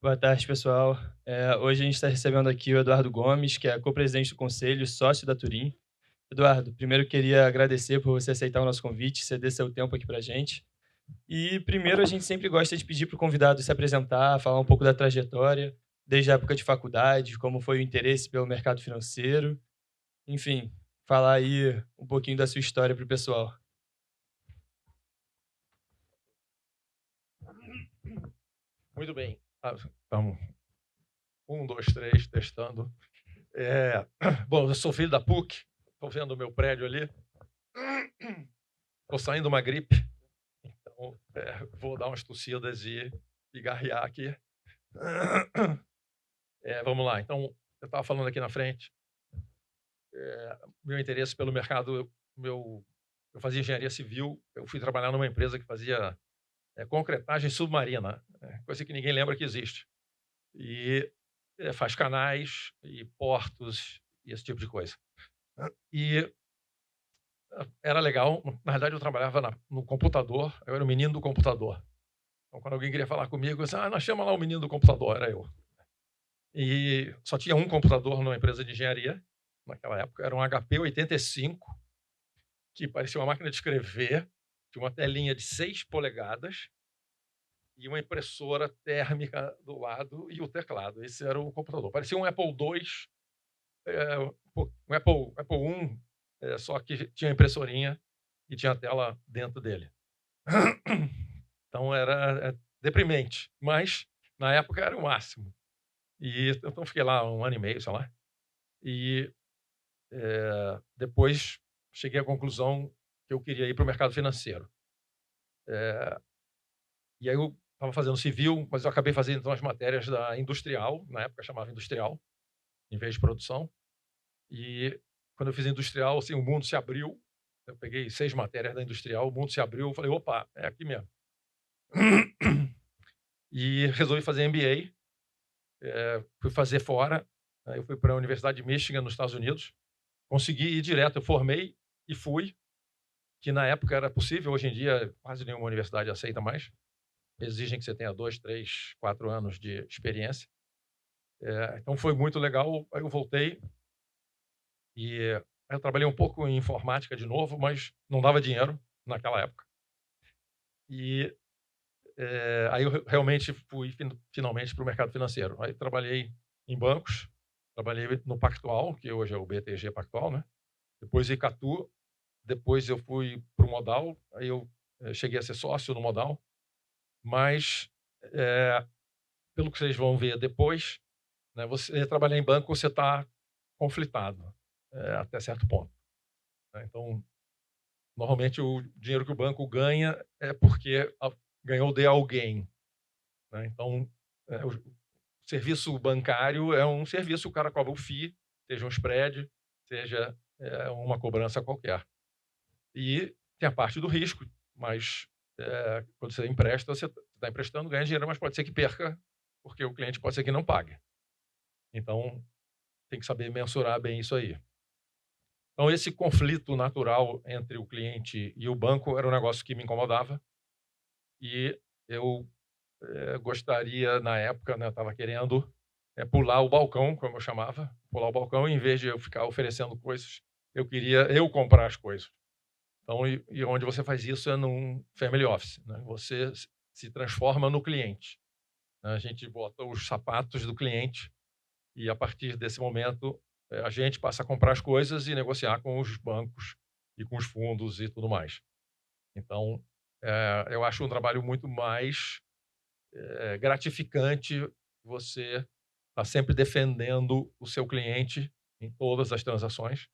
Boa tarde, pessoal. Hoje a gente está recebendo aqui o Eduardo Gomes, que é co-presidente do conselho, sócio da Turim. Eduardo, primeiro queria agradecer por você aceitar o nosso convite, ceder seu tempo aqui para a gente. E primeiro a gente sempre gosta de pedir para o convidado se apresentar, falar um pouco da trajetória, desde a época de faculdade, como foi o interesse pelo mercado financeiro, enfim, falar aí um pouquinho da sua história para o pessoal. Muito bem. Então, um, dois, três, testando. Bom, eu sou filho da PUC, estou vendo o meu prédio ali. Estou saindo uma gripe, então vou dar umas tossidas e pigarrear aqui. Vamos lá. Então, eu estava falando aqui na frente, meu interesse pelo mercado, eu fazia engenharia civil, eu fui trabalhar numa empresa que fazia concretagem submarina, coisa que ninguém lembra que existe. E faz canais e portos e esse tipo de coisa. E era legal. Na verdade, eu trabalhava no computador, eu era o menino do computador. Então, quando alguém queria falar comigo, eu disse, nós chama lá o menino do computador, era eu. E só tinha um computador numa empresa de engenharia, naquela época, era um HP 85, que parecia uma máquina de escrever, tinha uma telinha de 6 polegadas e uma impressora térmica do lado e o teclado. Esse era o computador. Parecia um Apple II, um Apple I, só que tinha impressorinha e tinha a tela dentro dele. Então era deprimente, mas na época era o máximo. E então fiquei lá um ano e meio, sei lá. E depois cheguei à conclusão que eu queria ir para o mercado financeiro. Eh, e aí eu estava fazendo civil, mas eu acabei fazendo então as matérias da industrial, na época chamava industrial, em vez de produção. E quando eu fiz industrial, assim, o mundo se abriu. Eu peguei 6 matérias da industrial, o mundo se abriu, eu falei: "Opa, é aqui mesmo". E resolvi fazer MBA, fui fazer fora, aí eu fui para a Universidade de Michigan, nos Estados Unidos, consegui ir direto, eu formei e fui, que na época era possível, hoje em dia quase nenhuma universidade aceita mais, exigem que você tenha 2, 3, 4 anos de experiência. Então foi muito legal, aí eu voltei e eu trabalhei um pouco em informática de novo, mas não dava dinheiro naquela época. E aí eu realmente fui finalmente para o mercado financeiro. Aí trabalhei em bancos, trabalhei no Pactual, que hoje é o BTG Pactual, né? Depois Icatu, depois eu fui para o Modal, aí eu cheguei a ser sócio no Modal, mas eh, pelo que vocês vão ver depois, né, você trabalhar em banco, você está conflitado até certo ponto, né? Então, normalmente o dinheiro que o banco ganha é porque ganhou de alguém, né? Então, o serviço bancário é um serviço, o cara cobra o FII, seja um spread, seja uma cobrança qualquer. E tem a parte do risco, mas quando você empresta, você está emprestando, ganha dinheiro, mas pode ser que perca, porque o cliente pode ser que não pague. Então, tem que saber mensurar bem isso aí. Então, esse conflito natural entre o cliente e o banco era um negócio que me incomodava e eu gostaria, na época, né, estava querendo pular o balcão, como eu chamava, pular o balcão, em vez de eu ficar oferecendo coisas, eu queria eu comprar as coisas. Então, e onde você faz isso é num family office, né? Você se transforma no cliente, né? A gente bota os sapatos do cliente e, a partir desse momento, a gente passa a comprar as coisas e negociar com os bancos e com os fundos e tudo mais. Então, eu acho um trabalho muito mais gratificante você estar sempre defendendo o seu cliente em todas as transações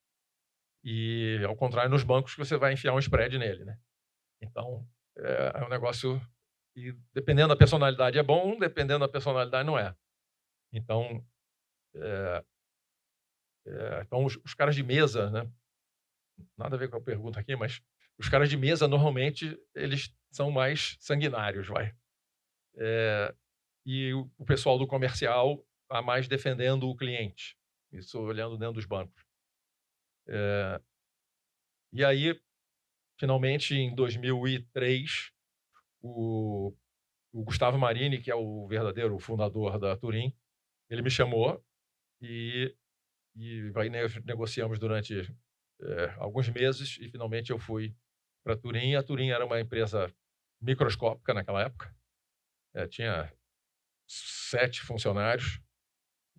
e, ao contrário, nos bancos que você vai enfiar um spread nele, né? Então, é um negócio que, dependendo da personalidade, é bom, dependendo da personalidade, não é. Então, então os caras de mesa, né? Nada a ver com a pergunta aqui, mas os caras de mesa, normalmente, eles são mais sanguinários, vai. E o pessoal do comercial está mais defendendo o cliente, isso olhando dentro dos bancos. E aí, finalmente, em 2003, o o Gustavo Marini, que é o verdadeiro fundador da Turim, ele me chamou e aí negociamos durante alguns meses e finalmente eu fui para a Turim. A Turim era uma empresa microscópica naquela época, tinha 7 funcionários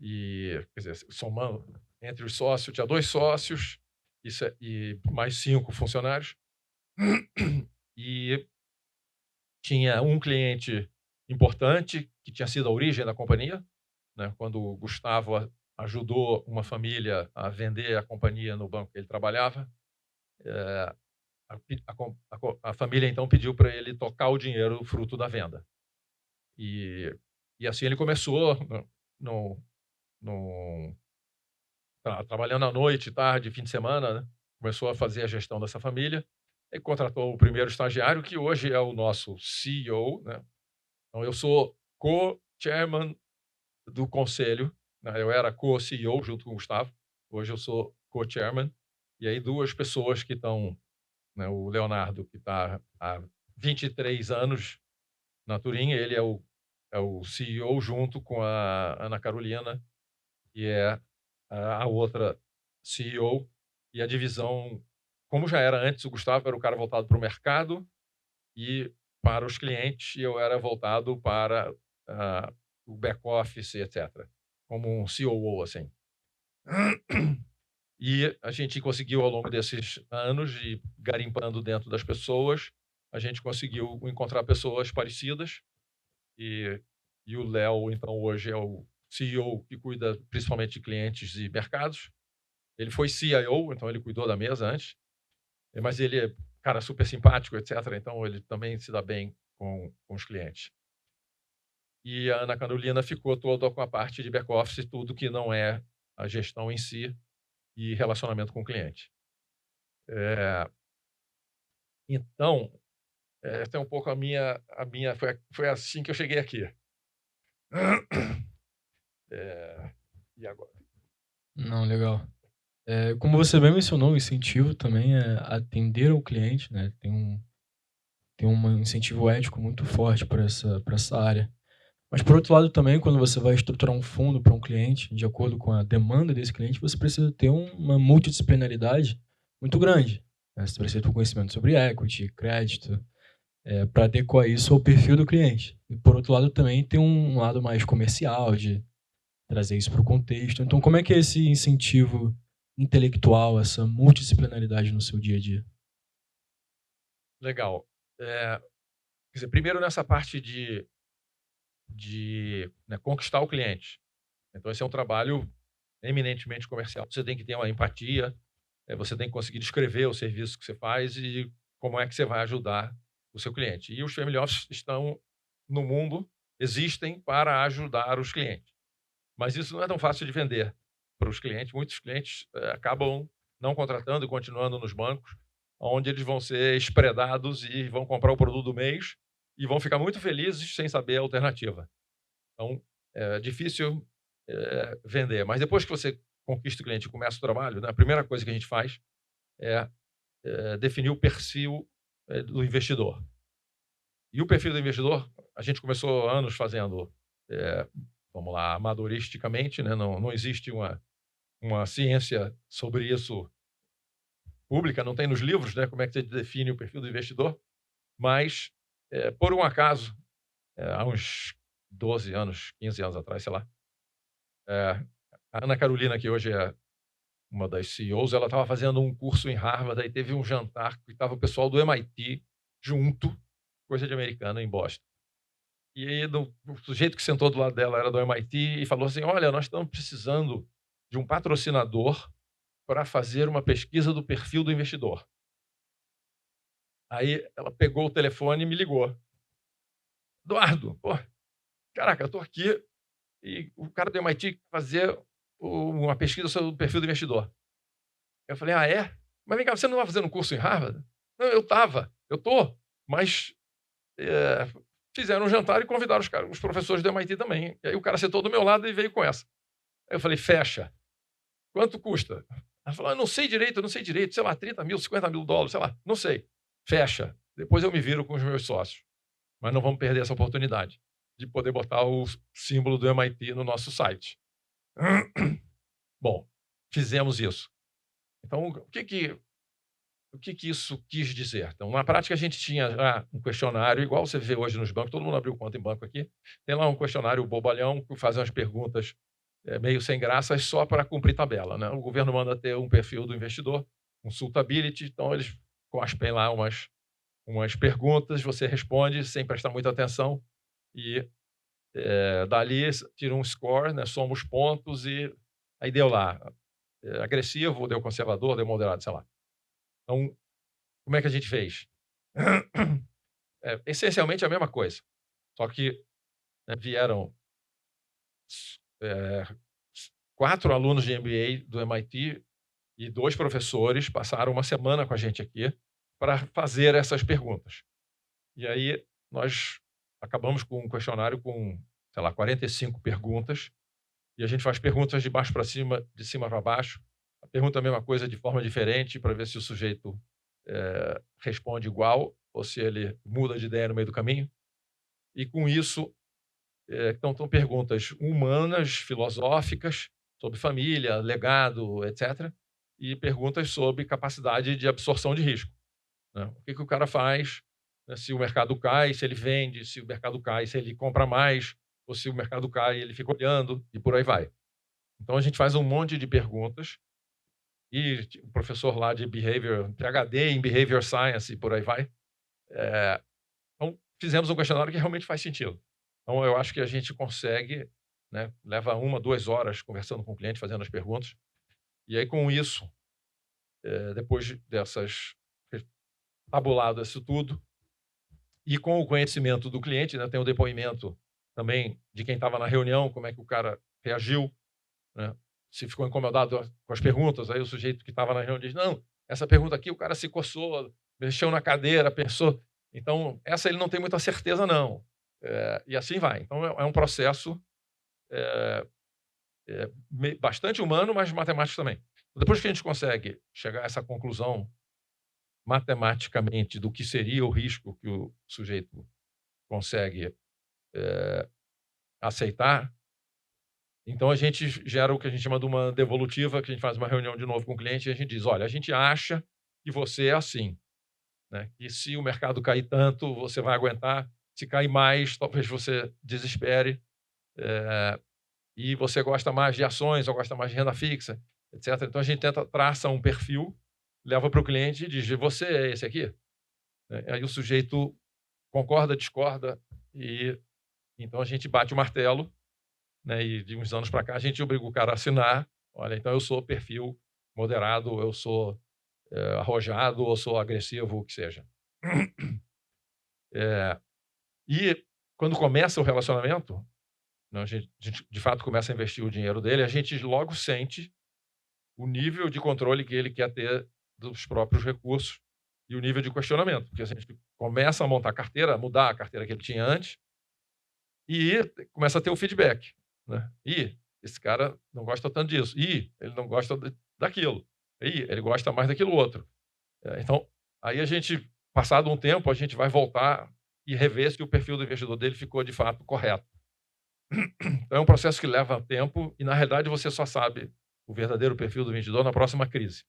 e, quer dizer, somando entre os sócios, tinha 2 sócios e mais 5 funcionários e tinha um cliente importante que tinha sido a origem da companhia, né? Quando o Gustavo ajudou uma família a vender a companhia no banco que ele trabalhava, a família então pediu para ele tocar o dinheiro fruto da venda. E assim ele começou trabalhando à noite, tarde, fim de semana, né? Começou a fazer a gestão dessa família e contratou o primeiro estagiário, que hoje é o nosso CEO, né? Então, eu sou co-chairman do conselho, né? Eu era co-CEO junto com o Gustavo, hoje eu sou co-chairman, e aí 2 pessoas que estão, né? O Leonardo, que está há 23 anos na Turim, ele é o CEO junto com a Ana Carolina, que é a outra CEO, e a divisão, como já era antes, o Gustavo era o cara voltado para o mercado e para os clientes, e eu era voltado para o back-office, etc., como um COO, assim. E a gente conseguiu, ao longo desses anos, e garimpando dentro das pessoas, a gente conseguiu encontrar pessoas parecidas, e o Léo, então, hoje é o CEO que cuida principalmente de clientes e mercados. Ele foi CIO, então ele cuidou da mesa antes, mas ele é cara super simpático, etc. Então ele também se dá bem com os clientes. E a Ana Carolina ficou toda com a parte de back-office, tudo que não é a gestão em si e relacionamento com o cliente. Então, essa é um pouco a minha foi assim que eu cheguei aqui. E agora? Não, legal. Como você bem mencionou, o incentivo também é atender ao cliente, né? Tem um incentivo ético muito forte para essa área. Mas, por outro lado, também, quando você vai estruturar um fundo para um cliente, de acordo com a demanda desse cliente, você precisa ter uma multidisciplinaridade muito grande, né? Você precisa ter um conhecimento sobre equity, crédito, para adequar isso ao perfil do cliente. E, por outro lado, também tem um lado mais comercial, de trazer isso para o contexto. Então, como é que é esse incentivo intelectual, essa multidisciplinaridade no seu dia a dia? Legal. Quer dizer, primeiro nessa parte de né, conquistar o cliente. Então, esse é um trabalho eminentemente comercial. Você tem que ter uma empatia, você tem que conseguir descrever o serviço que você faz e como é que você vai ajudar o seu cliente. E os family office estão no mundo, existem para ajudar os clientes. Mas isso não é tão fácil de vender para os clientes. Muitos clientes acabam não contratando e continuando nos bancos, onde eles vão ser espredados e vão comprar o produto do mês e vão ficar muito felizes sem saber a alternativa. Então, é difícil vender. Mas depois que você conquista o cliente e começa o trabalho, né, a primeira coisa que a gente faz é definir o perfil do investidor. E o perfil do investidor, a gente começou anos fazendo, vamos lá, amadoristicamente, né? Não existe uma ciência sobre isso pública, não tem nos livros, né? Como é que você define o perfil do investidor, mas, por um acaso, há uns 12 anos, 15 anos atrás, sei lá, a Ana Carolina, que hoje é uma das CEOs, ela estava fazendo um curso em Harvard, aí teve um jantar que estava o pessoal do MIT junto, coisa de americano, em Boston. E aí o sujeito que sentou do lado dela era do MIT e falou assim, olha, nós estamos precisando de um patrocinador para fazer uma pesquisa do perfil do investidor. Aí ela pegou o telefone e me ligou. Eduardo, pô, caraca, eu estou aqui e o cara do MIT quer fazer uma pesquisa sobre o perfil do investidor. Eu falei, ah, é? Mas vem cá, você não estava fazendo um curso em Harvard? Não, eu estou, mas fizeram um jantar e convidaram os professores do MIT também. E aí o cara sentou do meu lado e veio com essa. Aí eu falei, fecha. Quanto custa? Ela falou, não sei direito, sei lá, 30 mil, 50 mil dólares, sei lá, não sei. Fecha. Depois eu me viro com os meus sócios. mas não vamos perder essa oportunidade de poder botar o símbolo do MIT no nosso site. Bom, fizemos isso. Então, o que isso quis dizer? Então, na prática, a gente tinha já um questionário, igual você vê hoje nos bancos, todo mundo abriu conta em banco aqui, tem lá um questionário bobalhão, que faz umas perguntas meio sem graça, só para cumprir tabela, né? O governo manda ter um perfil do investidor, um suitability, então eles cospem lá umas perguntas, você responde sem prestar muita atenção, e dali tira um score, né? Soma os pontos, e aí deu lá, agressivo, deu conservador, deu moderado, sei lá. Então, como é que a gente fez? Essencialmente a mesma coisa, só que vieram 4 alunos de MBA do MIT e 2 professores, passaram uma semana com a gente aqui para fazer essas perguntas. E aí nós acabamos com um questionário com, sei lá, 45 perguntas, e a gente faz perguntas de baixo para cima, de cima para baixo. A pergunta é a mesma coisa de forma diferente, para ver se o sujeito responde igual ou se ele muda de ideia no meio do caminho. E com isso, então, são perguntas humanas, filosóficas, sobre família, legado, etc. E perguntas sobre capacidade de absorção de risco, né? O que o cara faz, né, se o mercado cai, se ele vende, se o mercado cai, se ele compra mais, ou se o mercado cai, ele fica olhando, e por aí vai. Então, a gente faz um monte de perguntas, e o professor lá de Behavior, PhD em Behavior Science, e por aí vai. Então, fizemos um questionário que realmente faz sentido. Então, eu acho que a gente consegue, né, leva 1, 2 horas conversando com o cliente, fazendo as perguntas, e aí com isso, depois dessas tabulado isso tudo, e com o conhecimento do cliente, né, tem o depoimento também de quem estava na reunião, como é que o cara reagiu, né, se ficou incomodado com as perguntas, aí o sujeito que estava na reunião diz, não, essa pergunta aqui o cara se coçou, mexeu na cadeira, pensou. Então, essa ele não tem muita certeza, não. E assim vai. Então, é um processo bastante humano, mas matemático também. Depois que a gente consegue chegar a essa conclusão matematicamente do que seria o risco que o sujeito consegue aceitar, então a gente gera o que a gente chama de uma devolutiva, que a gente faz uma reunião de novo com o cliente e a gente diz, olha, a gente acha que você é assim, né? E se o mercado cair tanto, você vai aguentar. Se cair mais, talvez você desespere. E você gosta mais de ações ou gosta mais de renda fixa, etc. Então, a gente tenta traça um perfil, leva para o cliente e diz, você é esse aqui? Aí o sujeito concorda, discorda, e então a gente bate o martelo, né? E de uns anos para cá, a gente obriga o cara a assinar, olha, então eu sou perfil moderado, eu sou arrojado, ou sou agressivo, o que seja. E quando começa o relacionamento, a gente de fato começa a investir o dinheiro dele, a gente logo sente o nível de controle que ele quer ter dos próprios recursos e o nível de questionamento, porque a gente começa a montar a carteira, a mudar a carteira que ele tinha antes, e começa a ter o feedback, né? Esse cara não gosta tanto disso. Ele não gosta daquilo. Ele gosta mais daquilo outro. Então, aí a gente, passado um tempo, a gente vai voltar e rever se o perfil do investidor dele ficou de fato correto. Então, é um processo que leva tempo e, na realidade, você só sabe o verdadeiro perfil do investidor na próxima crise.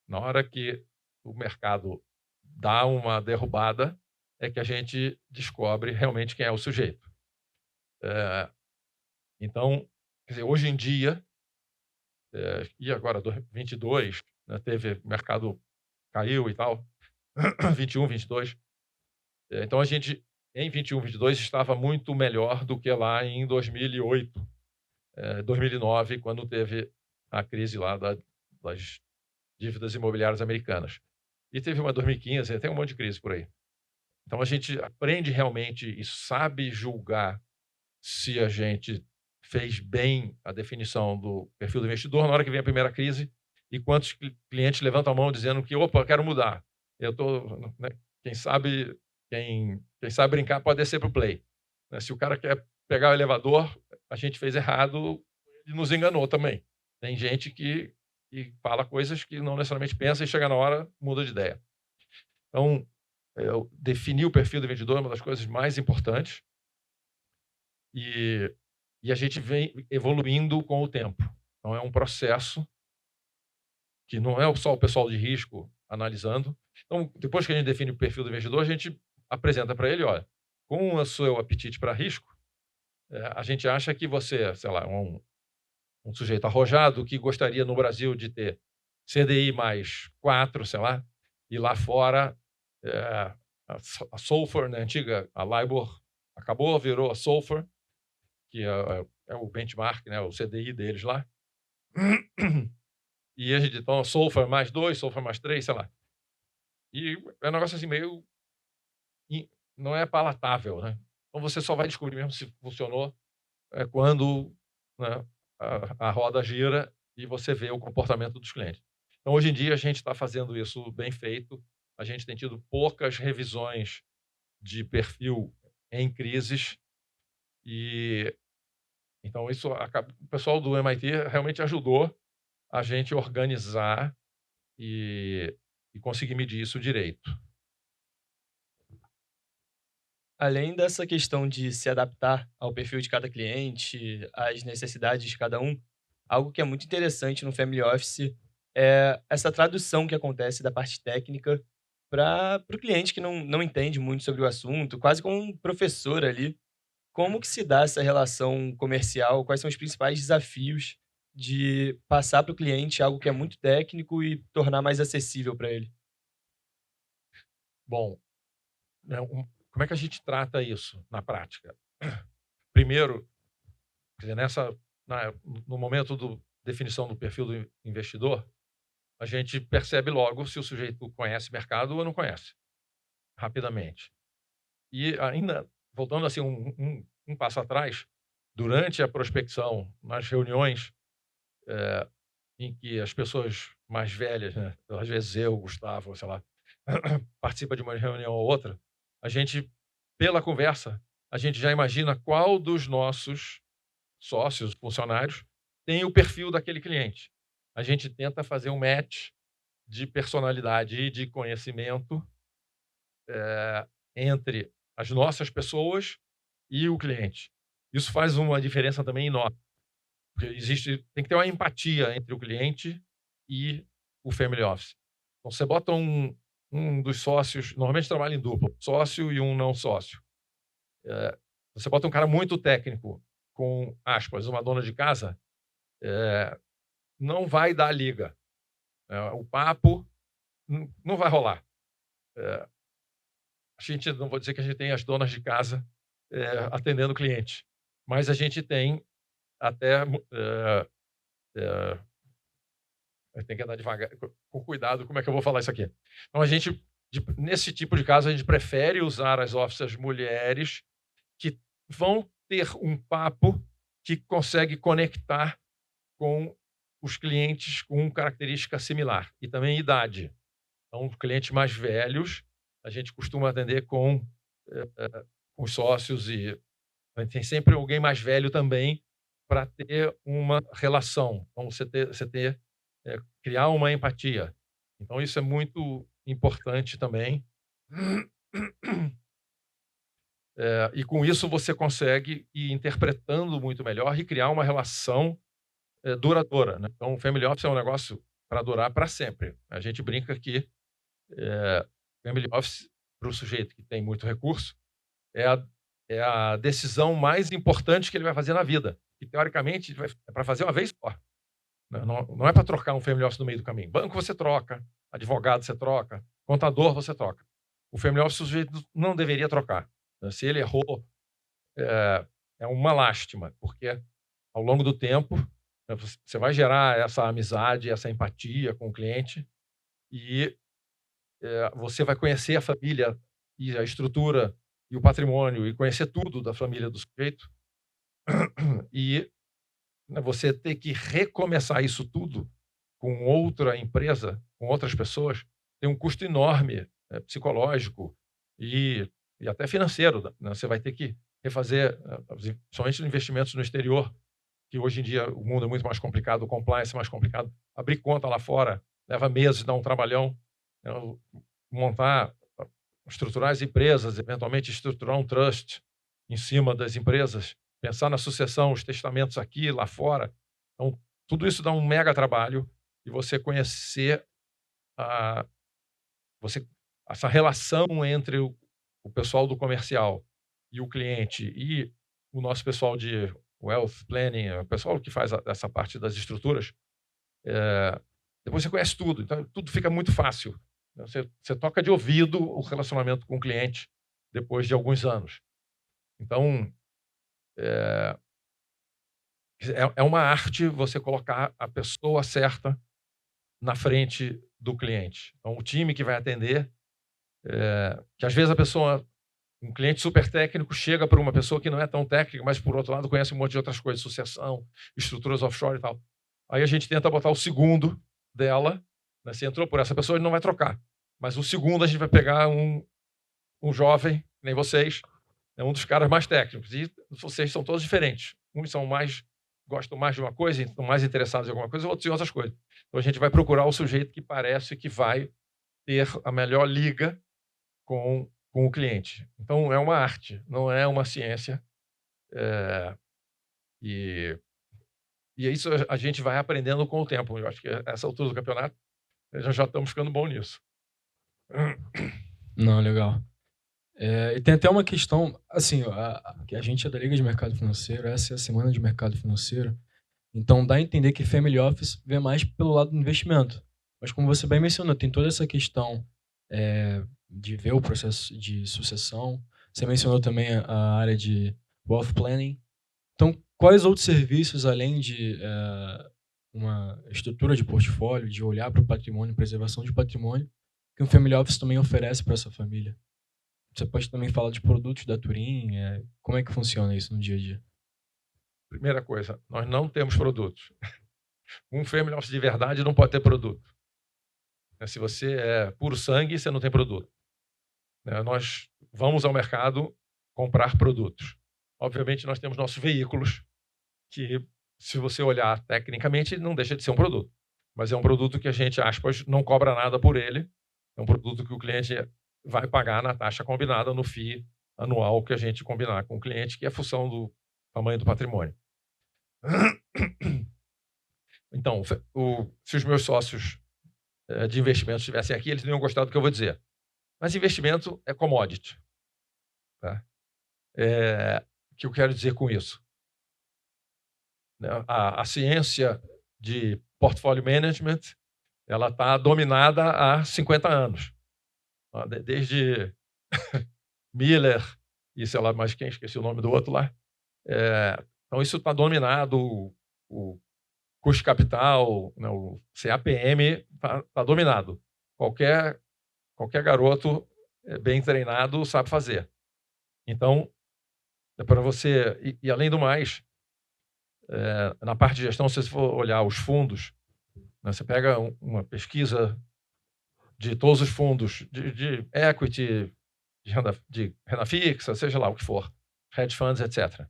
Na hora que o mercado dá uma derrubada, é que a gente descobre realmente quem é o sujeito. Então, quer dizer, hoje em dia, e agora 2022, né, teve o mercado caiu e tal, 21, 22. Então, a gente, em 21, 22, estava muito melhor do que lá em 2008, 2009, quando teve a crise lá das dívidas imobiliárias americanas. E teve uma 2015, tem um monte de crise por aí. Então, a gente aprende realmente e sabe julgar se a gente fez bem a definição do perfil do investidor na hora que vem a primeira crise e quantos clientes levantam a mão dizendo que, opa, eu quero mudar. Né, quem sabe brincar pode descer para o play. Se o cara quer pegar o elevador, a gente fez errado e nos enganou também. Tem gente que fala coisas que não necessariamente pensa e chega na hora, muda de ideia. Então, definir o perfil do investidor é uma das coisas mais importantes e a gente vem evoluindo com o tempo. Então, é um processo que não é só o pessoal de risco analisando. Então, depois que a gente define o perfil do investidor, a gente apresenta para ele, olha, com o seu apetite para risco, a gente acha que você, sei lá, um sujeito arrojado que gostaria no Brasil de ter CDI mais 4, sei lá, e lá fora a SOFR, né, antiga, a LIBOR, acabou, virou a SOFR, que é o benchmark, né, o CDI deles lá. E a gente, então, SOFR mais 2, SOFR mais 3, sei lá. E é um negócio assim meio... não é palatável, né? Então, você só vai descobrir mesmo se funcionou quando, né, a roda gira e você vê o comportamento dos clientes. Então, hoje em dia, a gente está fazendo isso bem feito. A gente tem tido poucas revisões de perfil em crises e então isso o pessoal do MIT realmente ajudou a gente organizar e conseguir medir isso direito. Além dessa questão de se adaptar ao perfil de cada cliente, às necessidades de cada um, algo que é muito interessante no Family Office é essa tradução que acontece da parte técnica para o cliente que não entende muito sobre o assunto, quase como um professor ali. Como que se dá essa relação comercial? Quais são os principais desafios de passar para o cliente algo que é muito técnico e tornar mais acessível para ele? Bom, né, como é que a gente trata isso na prática? Primeiro, quer dizer, no momento da definição do perfil do investidor, a gente percebe logo se o sujeito conhece mercado ou não conhece, rapidamente. E ainda, voltando assim um passo atrás, durante a prospecção, nas reuniões em que as pessoas mais velhas, né, às vezes eu, Gustavo, sei lá, participa de uma reunião ou outra, a gente, pela conversa, a gente já imagina qual dos nossos sócios, funcionários, tem o perfil daquele cliente. A gente tenta fazer um match de personalidade e de conhecimento entre as nossas pessoas e o cliente. Isso faz uma diferença também enorme. Porque tem que ter uma empatia entre o cliente e o family office. Então, você bota um dos sócios, normalmente trabalha em dupla, sócio e um não sócio. Você bota um cara muito técnico com, aspas, uma dona de casa, não vai dar liga. O papo não vai rolar. A gente, não vou dizer que a gente tem as donas de casa atendendo o cliente, mas a gente tem até tem que andar devagar, com cuidado, como é que eu vou falar isso aqui? Então, nesse tipo de caso, a gente prefere usar as offices mulheres que vão ter um papo que consegue conectar com os clientes com característica similar e também idade. Então, clientes mais velhos, a gente costuma atender com os sócios e tem sempre alguém mais velho também para ter uma relação. Então, criar uma empatia. Então, isso é muito importante também. E com isso você consegue ir interpretando muito melhor e criar uma relação duradoura, né? Então, o Family Office é um negócio para durar para sempre. A gente brinca que Family Office, para o sujeito que tem muito recurso, é a decisão mais importante que ele vai fazer na vida. E, teoricamente, é para fazer uma vez só. Não é para trocar um Family Office no meio do caminho. Banco você troca, advogado você troca, contador você troca. O Family Office o sujeito não deveria trocar. Se ele errou, é uma lástima, porque ao longo do tempo você vai gerar essa amizade, essa empatia com o cliente e você vai conhecer a família e a estrutura e o patrimônio e conhecer tudo da família do sujeito e você ter que recomeçar isso tudo com outra empresa, com outras pessoas, tem um custo enorme psicológico e até financeiro, né? Você vai ter que refazer, somente investimentos no exterior, que hoje em dia o mundo é muito mais complicado, o compliance é mais complicado. Abrir conta lá fora leva meses, dá um trabalhão. Montar estruturar as empresas, eventualmente estruturar um trust em cima das empresas, pensar na sucessão, os testamentos aqui, lá fora. Então, tudo isso dá um mega trabalho e você conhecer a, essa relação entre o pessoal do comercial e o cliente e o nosso pessoal de wealth planning, o pessoal que faz essa parte das estruturas, depois você conhece tudo, então tudo fica muito fácil. Você toca de ouvido o relacionamento com o cliente depois de alguns anos. Então, é uma arte você colocar a pessoa certa na frente do cliente. Então, o time que vai atender, que às vezes um cliente super técnico chega para uma pessoa que não é tão técnica, mas, por outro lado, conhece um monte de outras coisas, sucessão, estruturas offshore e tal. Aí a gente tenta botar o segundo dela, né? Se entrou por essa pessoa, ele não vai trocar. Mas o segundo a gente vai pegar um jovem, nem vocês, é um dos caras mais técnicos. E vocês são todos diferentes. Uns gostam mais de uma coisa, estão mais interessados em alguma coisa, outros em outras coisas. Então a gente vai procurar o sujeito que parece que vai ter a melhor liga com o cliente. Então é uma arte, não é uma ciência. E isso a gente vai aprendendo com o tempo. Eu acho que essa altura do campeonato já estamos ficando bom nisso. Não, legal. E tem até uma questão, assim, que a gente é da Liga de Mercado Financeiro, essa é a semana de mercado financeiro, então dá a entender que Family Office vê mais pelo lado do investimento. Mas como você bem mencionou, tem toda essa questão de ver o processo de sucessão. Você mencionou também a área de wealth planning. Então, quais outros serviços, além de uma estrutura de portfólio, de olhar para o patrimônio, preservação de patrimônio, que um Family Office também oferece para essa família? Você pode também falar de produtos da Turin, como é que funciona isso no dia a dia? Primeira coisa, nós não temos produtos. Um Family Office de verdade não pode ter produto. Se você é puro sangue, você não tem produto. Nós vamos ao mercado comprar produtos. Obviamente, nós temos nossos veículos, que, se você olhar tecnicamente, não deixa de ser um produto. Mas é um produto que a gente, aspas, não cobra nada por ele. É um produto que o cliente vai pagar na taxa combinada, no FII anual que a gente combinar com o cliente, que é a função do tamanho do patrimônio. Então, se os meus sócios de investimento estivessem aqui, eles não iam gostar do que eu vou dizer. Mas investimento é commodity. Tá? O que eu quero dizer com isso? A ciência de portfólio management ela está dominada há 50 anos. Desde Miller e sei lá mais quem, esqueci o nome do outro lá. Então, isso está dominado, o custo de capital, né, o CAPM está dominado. Qualquer garoto bem treinado sabe fazer. Então, é para você... E, além do mais, na parte de gestão, se você for olhar os fundos, né, você pega uma pesquisa de todos os fundos de equity, de renda fixa, seja lá o que for, hedge funds, etc.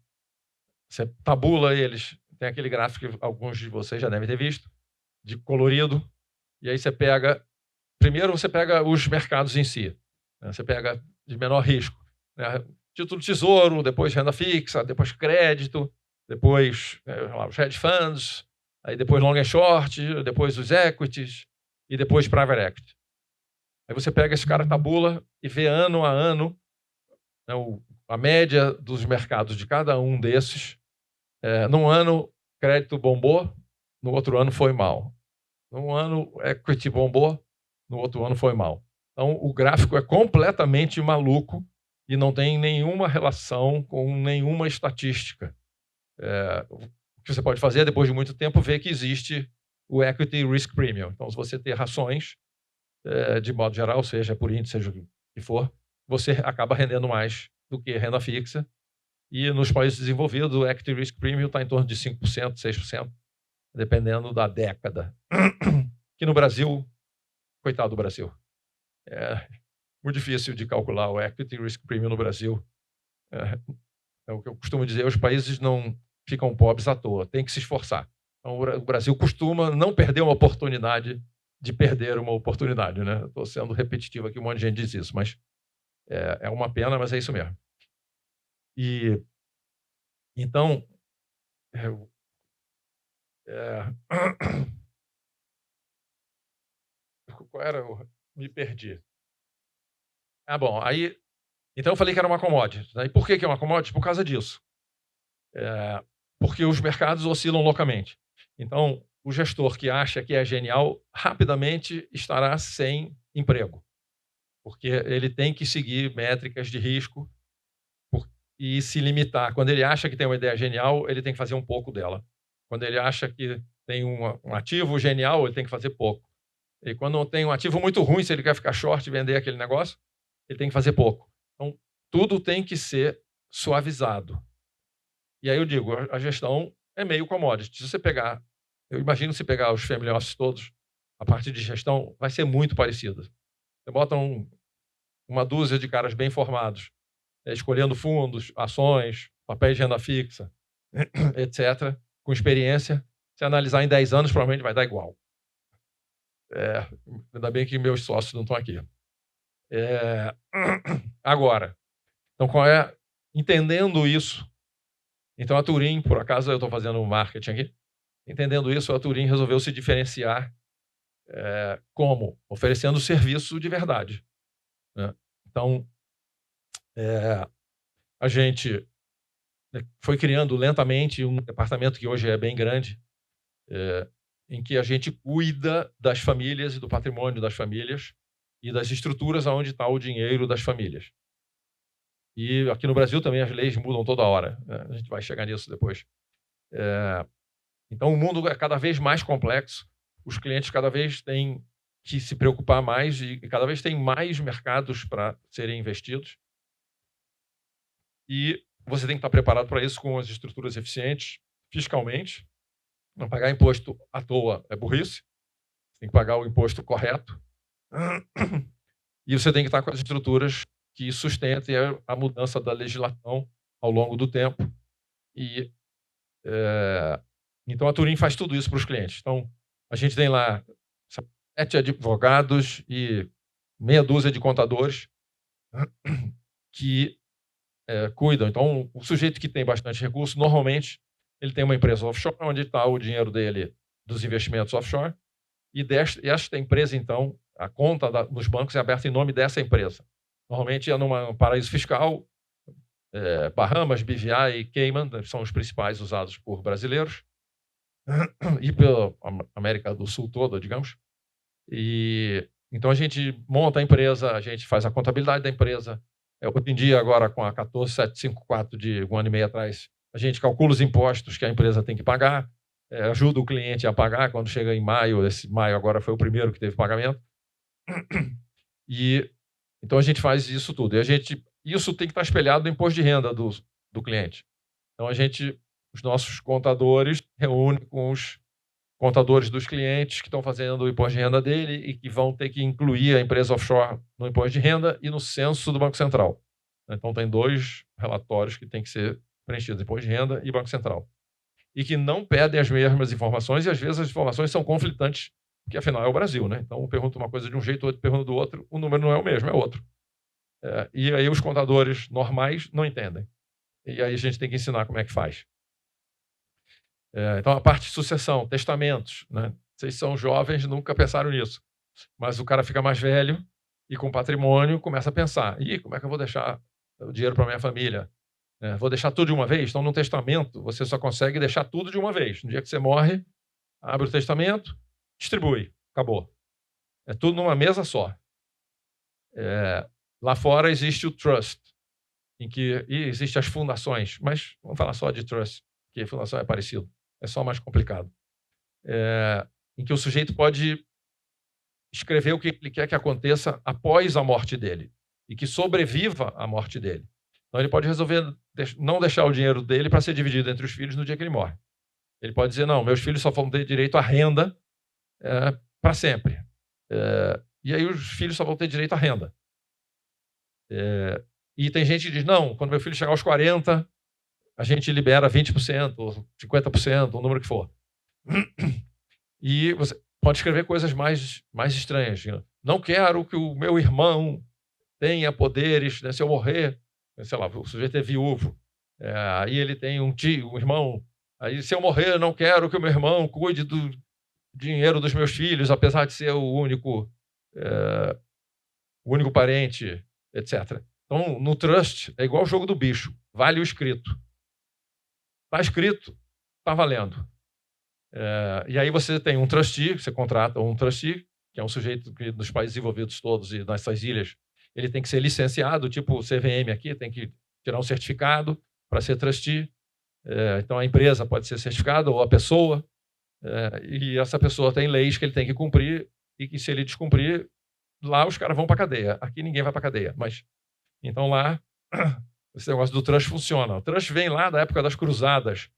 Você tabula eles, tem aquele gráfico que alguns de vocês já devem ter visto, de colorido, e aí você pega... Primeiro você pega os mercados em si, né? Você pega de menor risco, né? Título Tesouro, depois renda fixa, depois crédito, depois os hedge funds, aí depois long and short, depois os equities e depois private equity. Aí você pega esse cara, tabula e vê ano a ano, né, a média dos mercados de cada um desses. Num ano, crédito bombou, no outro ano foi mal. Num ano, equity bombou, no outro ano foi mal. Então, o gráfico é completamente maluco e não tem nenhuma relação com nenhuma estatística. O que você pode fazer, depois de muito tempo, ver que existe o Equity Risk Premium. Então, se você ter ações, de modo geral, seja por índice, seja o que for, você acaba rendendo mais do que renda fixa. E nos países desenvolvidos, o Equity Risk Premium está em torno de 5%, 6%, dependendo da década. Que no Brasil, coitado do Brasil, é muito difícil de calcular o Equity Risk Premium no Brasil. É o que eu costumo dizer, os países não ficam pobres à toa, tem que se esforçar. Então, o Brasil costuma não perder uma oportunidade de perder uma oportunidade, né? Estou sendo repetitivo aqui, um monte de gente diz isso, mas É uma pena, mas é isso mesmo. E então, qual era? Me perdi. Bom, aí então eu falei que era uma commodity. Né? E por que é uma commodity? Por causa disso. Porque os mercados oscilam loucamente. Então, o gestor que acha que é genial rapidamente estará sem emprego, porque ele tem que seguir métricas de risco e se limitar. Quando ele acha que tem uma ideia genial, ele tem que fazer um pouco dela. Quando ele acha que tem um ativo genial, ele tem que fazer pouco. E quando tem um ativo muito ruim, se ele quer ficar short e vender aquele negócio, ele tem que fazer pouco. Então, tudo tem que ser suavizado. E aí eu digo, a gestão é meio commodity. Se você pegar, eu imagino se pegar os family office todos, a parte de gestão vai ser muito parecida. Você bota uma dúzia de caras bem formados, escolhendo fundos, ações, papéis de renda fixa, etc., com experiência. Se analisar em 10 anos, provavelmente vai dar igual. Ainda bem que meus sócios não estão aqui. Agora, então entendendo isso, então a Turin, por acaso eu estou fazendo um marketing aqui, entendendo isso, a Turin resolveu se diferenciar como? Oferecendo serviço de verdade. Né? Então, a gente foi criando lentamente um departamento que hoje é bem grande, em que a gente cuida das famílias e do patrimônio das famílias e das estruturas onde está o dinheiro das famílias. E aqui no Brasil também as leis mudam toda hora. Né? A gente vai chegar nisso depois. Então, o mundo é cada vez mais complexo, os clientes cada vez têm que se preocupar mais e cada vez tem mais mercados para serem investidos. E você tem que estar preparado para isso com as estruturas eficientes, fiscalmente. Não pagar imposto à toa é burrice. Você tem que pagar o imposto correto. E você tem que estar com as estruturas que sustentem a mudança da legislação ao longo do tempo. E então a Turin faz tudo isso para os clientes. Então a gente tem lá 7 advogados e meia dúzia de contadores que cuidam. Então o sujeito que tem bastante recurso, normalmente ele tem uma empresa offshore onde está o dinheiro dele dos investimentos offshore e esta empresa, então, a conta nos bancos é aberta em nome dessa empresa. Normalmente é num paraíso fiscal, Bahamas, BVI e Cayman são os principais usados por brasileiros e pela América do Sul toda, digamos. E então a gente monta a empresa, a gente faz a contabilidade da empresa. Hoje em dia, agora com a 14754 de um ano e meio atrás, a gente calcula os impostos que a empresa tem que pagar, ajuda o cliente a pagar quando chega em maio. Esse maio agora foi o primeiro que teve pagamento. E então a gente faz isso tudo. E isso tem que estar espelhado no imposto de renda do cliente. Então os nossos contadores reúnem com os contadores dos clientes que estão fazendo o imposto de renda dele e que vão ter que incluir a empresa offshore no imposto de renda e no censo do Banco Central. Então tem 2 relatórios que têm que ser preenchidos, imposto de renda e Banco Central. E que não pedem as mesmas informações e às vezes as informações são conflitantes, porque afinal é o Brasil, né? Então pergunta uma coisa de um jeito, outro pergunta do outro, o número não é o mesmo, é outro. E aí os contadores normais não entendem. E aí a gente tem que ensinar como é que faz. Então a parte de sucessão, testamentos, né? Vocês são jovens, nunca pensaram nisso. Mas o cara fica mais velho e com patrimônio começa a pensar, como é que eu vou deixar o dinheiro para minha família? Vou deixar tudo de uma vez? Então no testamento você só consegue deixar tudo de uma vez. No dia que você morre, abre o testamento, distribui, acabou. É tudo numa mesa só. Lá fora existe o trust, e existem as fundações, mas vamos falar só de trust, porque a fundação é parecido, é só mais complicado. Em que o sujeito pode escrever o que ele quer que aconteça após a morte dele e que sobreviva à morte dele. Então ele pode resolver não deixar o dinheiro dele para ser dividido entre os filhos no dia que ele morre. Ele pode dizer, não, meus filhos só vão ter direito à renda para sempre. E aí os filhos só vão ter direito à renda. E tem gente que diz, não, quando meu filho chegar aos 40, a gente libera 20%, ou 50%, o número que for. E você pode escrever coisas mais estranhas. Não quero que o meu irmão tenha poderes, né? Se eu morrer, sei lá, o sujeito é viúvo, aí ele tem um tio, um irmão, aí se eu morrer, eu não quero que o meu irmão cuide do dinheiro dos meus filhos, apesar de ser o único parente, etc. Então, no trust, é igual o jogo do bicho, vale o escrito. Está escrito, está valendo. E aí você tem um trustee, você contrata um trustee, que é um sujeito que nos países desenvolvidos todos e nessas ilhas, ele tem que ser licenciado, tipo o CVM aqui, tem que tirar um certificado para ser trustee. Então, a empresa pode ser certificada ou a pessoa, e essa pessoa tem leis que ele tem que cumprir e que, se ele descumprir, lá os caras vão para a cadeia. Aqui ninguém vai para a cadeia. Então, lá, esse negócio do trust funciona. O trust vem lá da época das cruzadas,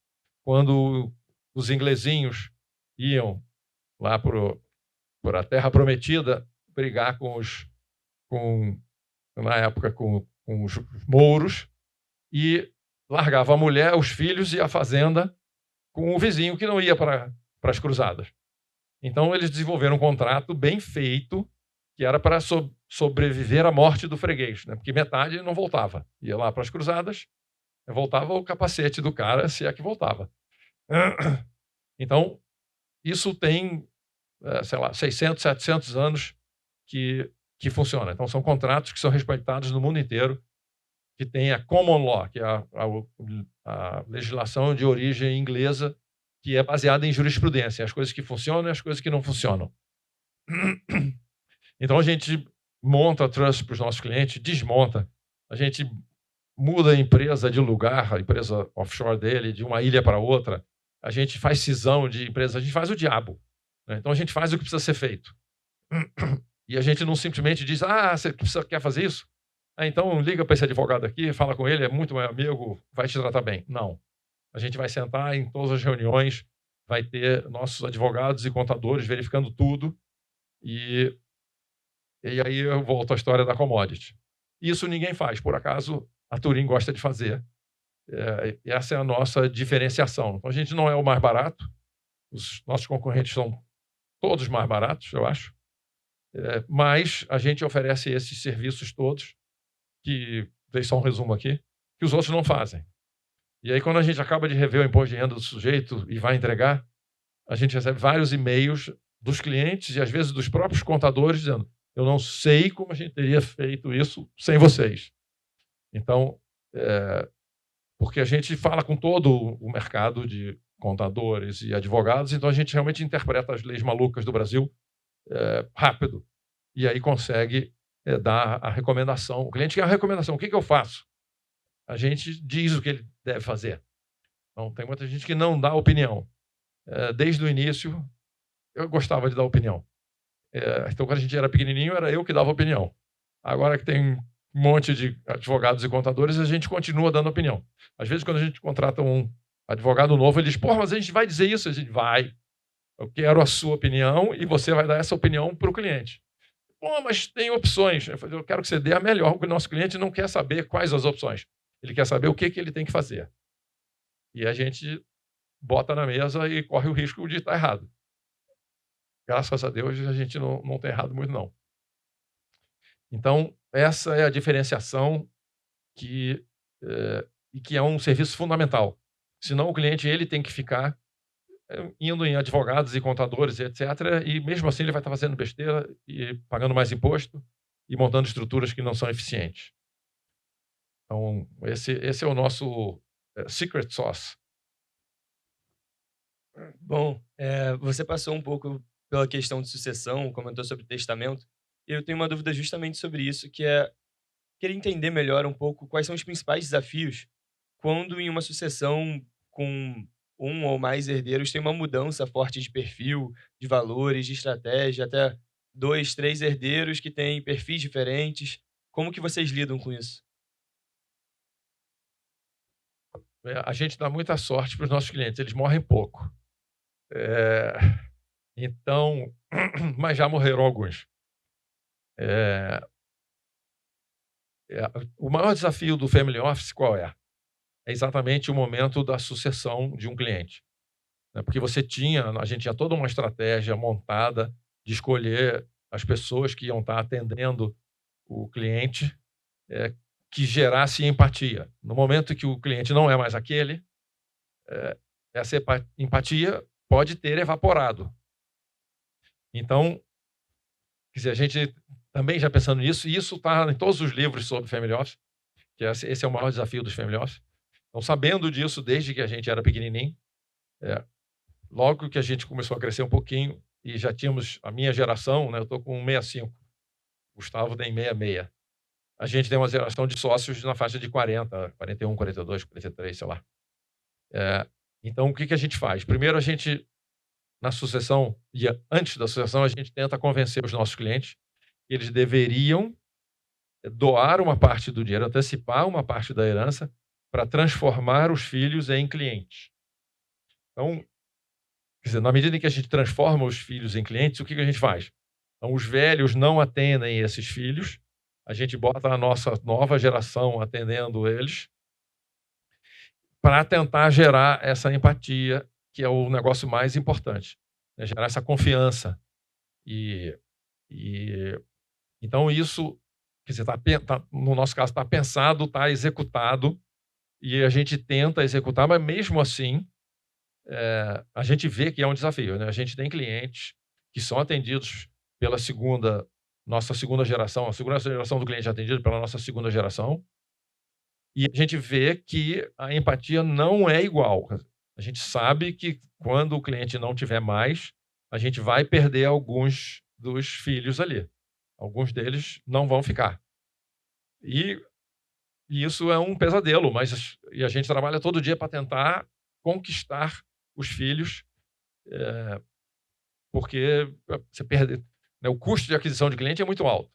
quando os inglesinhos iam lá por a Terra Prometida brigar na época, com os mouros, e largava a mulher, os filhos e a fazenda com o vizinho que não ia para as cruzadas. Então, eles desenvolveram um contrato bem feito, que era para sobreviver à morte do freguês, né? Porque metade não voltava. Ia lá para as cruzadas, voltava o capacete do cara, se é que voltava. Então, isso tem, sei lá, 600, 700 anos que funciona. Então, são contratos que são respeitados no mundo inteiro, que tem a common law, que é a legislação de origem inglesa, que é baseada em jurisprudência, as coisas que funcionam e as coisas que não funcionam. Então, a gente monta trust para os nossos clientes, desmonta, a gente muda a empresa de lugar, a empresa offshore dele, de uma ilha para outra, a gente faz cisão de empresa, a gente faz o diabo, né? Então, a gente faz o que precisa ser feito. E a gente não simplesmente diz, você quer fazer isso? Então liga para esse advogado aqui, fala com ele, é muito meu amigo, vai te tratar bem. Não. A gente vai sentar em todas as reuniões, vai ter nossos advogados e contadores verificando tudo, e aí eu volto à história da commodity. Isso ninguém faz, por acaso a Turim gosta de fazer. Essa é a nossa diferenciação. Então, a gente não é o mais barato, os nossos concorrentes são todos mais baratos, eu acho, mas a gente oferece esses serviços todos, que, dei só um resumo aqui, que os outros não fazem. E aí, quando a gente acaba de rever o imposto de renda do sujeito e vai entregar, a gente recebe vários e-mails dos clientes e, às vezes, dos próprios contadores dizendo, eu não sei como a gente teria feito isso sem vocês. Então, porque a gente fala com todo o mercado de contadores e advogados, então a gente realmente interpreta as leis malucas do Brasil rápido, e aí consegue dar a recomendação. O cliente quer a recomendação. O que eu faço? A gente diz o que ele deve fazer. Então, tem muita gente que não dá opinião. Desde o início, eu gostava de dar opinião. Então, quando a gente era pequenininho, era eu que dava opinião. Agora que tem um monte de advogados e contadores, a gente continua dando opinião. Às vezes, quando a gente contrata um advogado novo, ele diz, mas a gente vai dizer isso? A gente vai. Eu quero a sua opinião e você vai dar essa opinião para o cliente. Mas tem opções. Eu quero que você dê a melhor, porque o nosso cliente não quer saber quais as opções. Ele quer saber o que ele tem que fazer. E a gente bota na mesa e corre o risco de estar errado. Graças a Deus, a gente não tem errado muito, não. Então, essa é a diferenciação e que é um serviço fundamental. Senão, o cliente ele tem que ficar indo em advogados e contadores, etc. E, mesmo assim, ele vai estar fazendo besteira e pagando mais imposto e montando estruturas que não são eficientes. Então, esse é o nosso secret sauce. Bom, você passou um pouco pela questão de sucessão, comentou sobre testamento, e eu tenho uma dúvida justamente sobre isso, que é querer entender melhor um pouco quais são os principais desafios quando em uma sucessão com um ou mais herdeiros tem uma mudança forte de perfil, de valores, de estratégia, até 2, 3 herdeiros que têm perfis diferentes. Como que vocês lidam com isso? A gente dá muita sorte para os nossos clientes, eles morrem pouco. Então, mas já morreram alguns. O maior desafio do Family Office qual é? É exatamente o momento da sucessão de um cliente. Porque a gente tinha toda uma estratégia montada de escolher as pessoas que iam estar atendendo o cliente que gerasse empatia. No momento que o cliente não é mais aquele, essa empatia pode ter evaporado. Então, quer dizer, a gente também já pensando nisso, e isso está em todos os livros sobre Family Office, que esse é o maior desafio dos Family Office. Então, sabendo disso desde que a gente era pequenininho, logo que a gente começou a crescer um pouquinho, e já tínhamos a minha geração, né, eu estou com 65, Gustavo tem 66. A gente tem uma geração de sócios na faixa de 40, 41, 42, 43, sei lá. Então, o que a gente faz? Primeiro, a gente, na sucessão, e antes da sucessão, a gente tenta convencer os nossos clientes que eles deveriam doar uma parte do dinheiro, antecipar uma parte da herança para transformar os filhos em clientes. Então, quer dizer, na medida em que a gente transforma os filhos em clientes, o que a gente faz? Então, os velhos não atendem esses filhos, a gente bota a nossa nova geração atendendo eles para tentar gerar essa empatia, que é o negócio mais importante, né? Gerar essa confiança. Então, isso, quer dizer, no nosso caso, está pensado, está executado, e a gente tenta executar, mas mesmo assim, a gente vê que é um desafio, né? A gente tem clientes que são atendidos pela nossa segunda geração, a segunda geração do cliente é atendida pela nossa segunda geração, e a gente vê que a empatia não é igual. A gente sabe que quando o cliente não tiver mais, a gente vai perder alguns dos filhos ali. Alguns deles não vão ficar. E isso é um pesadelo, mas a gente trabalha todo dia para tentar conquistar os filhos, porque você perde, né, o custo de aquisição de cliente é muito alto.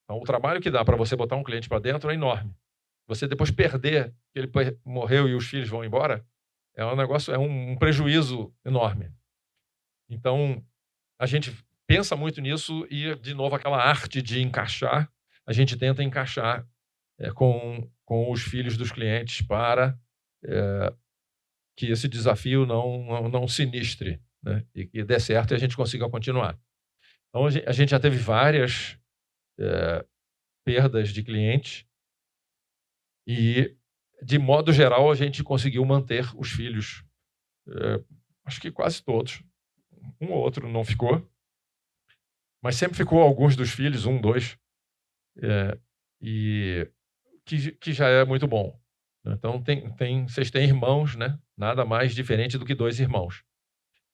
Então, o trabalho que dá para você botar um cliente para dentro é enorme. Você depois perder, que ele morreu e os filhos vão embora, é um negócio, é um prejuízo enorme. Então, a gente pensa muito nisso e, de novo, aquela arte de encaixar, a gente tenta encaixar com os filhos dos clientes para que esse desafio não sinistre, né? E que dê certo e a gente consiga continuar. Então, a gente já teve várias perdas de clientes e, de modo geral, a gente conseguiu manter os filhos, acho que quase todos. Um ou outro não ficou, mas sempre ficou alguns dos filhos, 1, 2, e que já é muito bom. Então, vocês têm irmãos, né? Nada mais diferente do que 2 irmãos.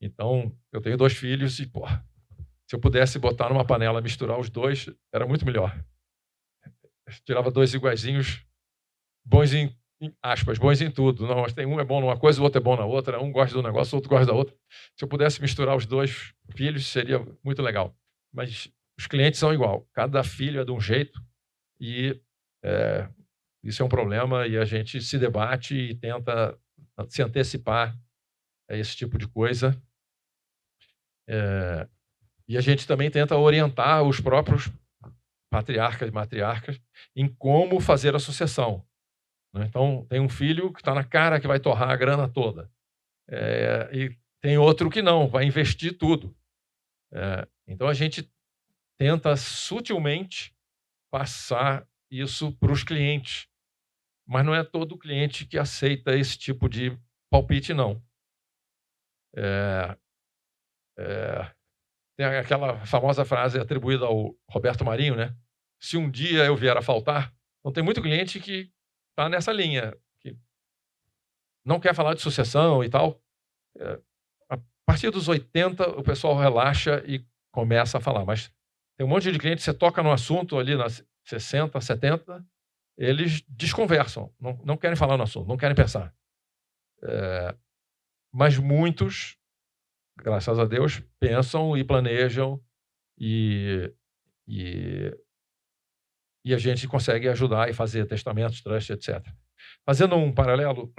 Então, eu tenho 2 filhos e, se eu pudesse botar numa panela, misturar os 2, era muito melhor. Eu tirava 2 iguaizinhos, bons em aspas, bons em tudo. Não, mas tem um é bom numa coisa, o outro é bom na outra, um gosta do negócio, o outro gosta da outra. Se eu pudesse misturar os 2 filhos, seria muito legal. Mas os clientes são igual. Cada filho é de um jeito e isso é um problema e a gente se debate e tenta se antecipar a esse tipo de coisa. E a gente também tenta orientar os próprios patriarcas e matriarcas em como fazer a sucessão. Então, tem um filho que está na cara que vai torrar a grana toda. E tem outro que não, vai investir tudo. Então, a gente tenta sutilmente passar isso para os clientes. Mas não é todo cliente que aceita esse tipo de palpite, não. Tem aquela famosa frase atribuída ao Roberto Marinho, né? Se um dia eu vier a faltar. Então, tem muito cliente que está nessa linha, que não quer falar de sucessão e tal. A partir dos 80, o pessoal relaxa e começa a falar. Mas tem um monte de clientes, você toca no assunto ali nas 60, 70, eles desconversam, não querem falar no assunto, não querem pensar. Mas muitos, graças a Deus, pensam e planejam e a gente consegue ajudar e fazer testamentos, trust, etc. Fazendo um paralelo,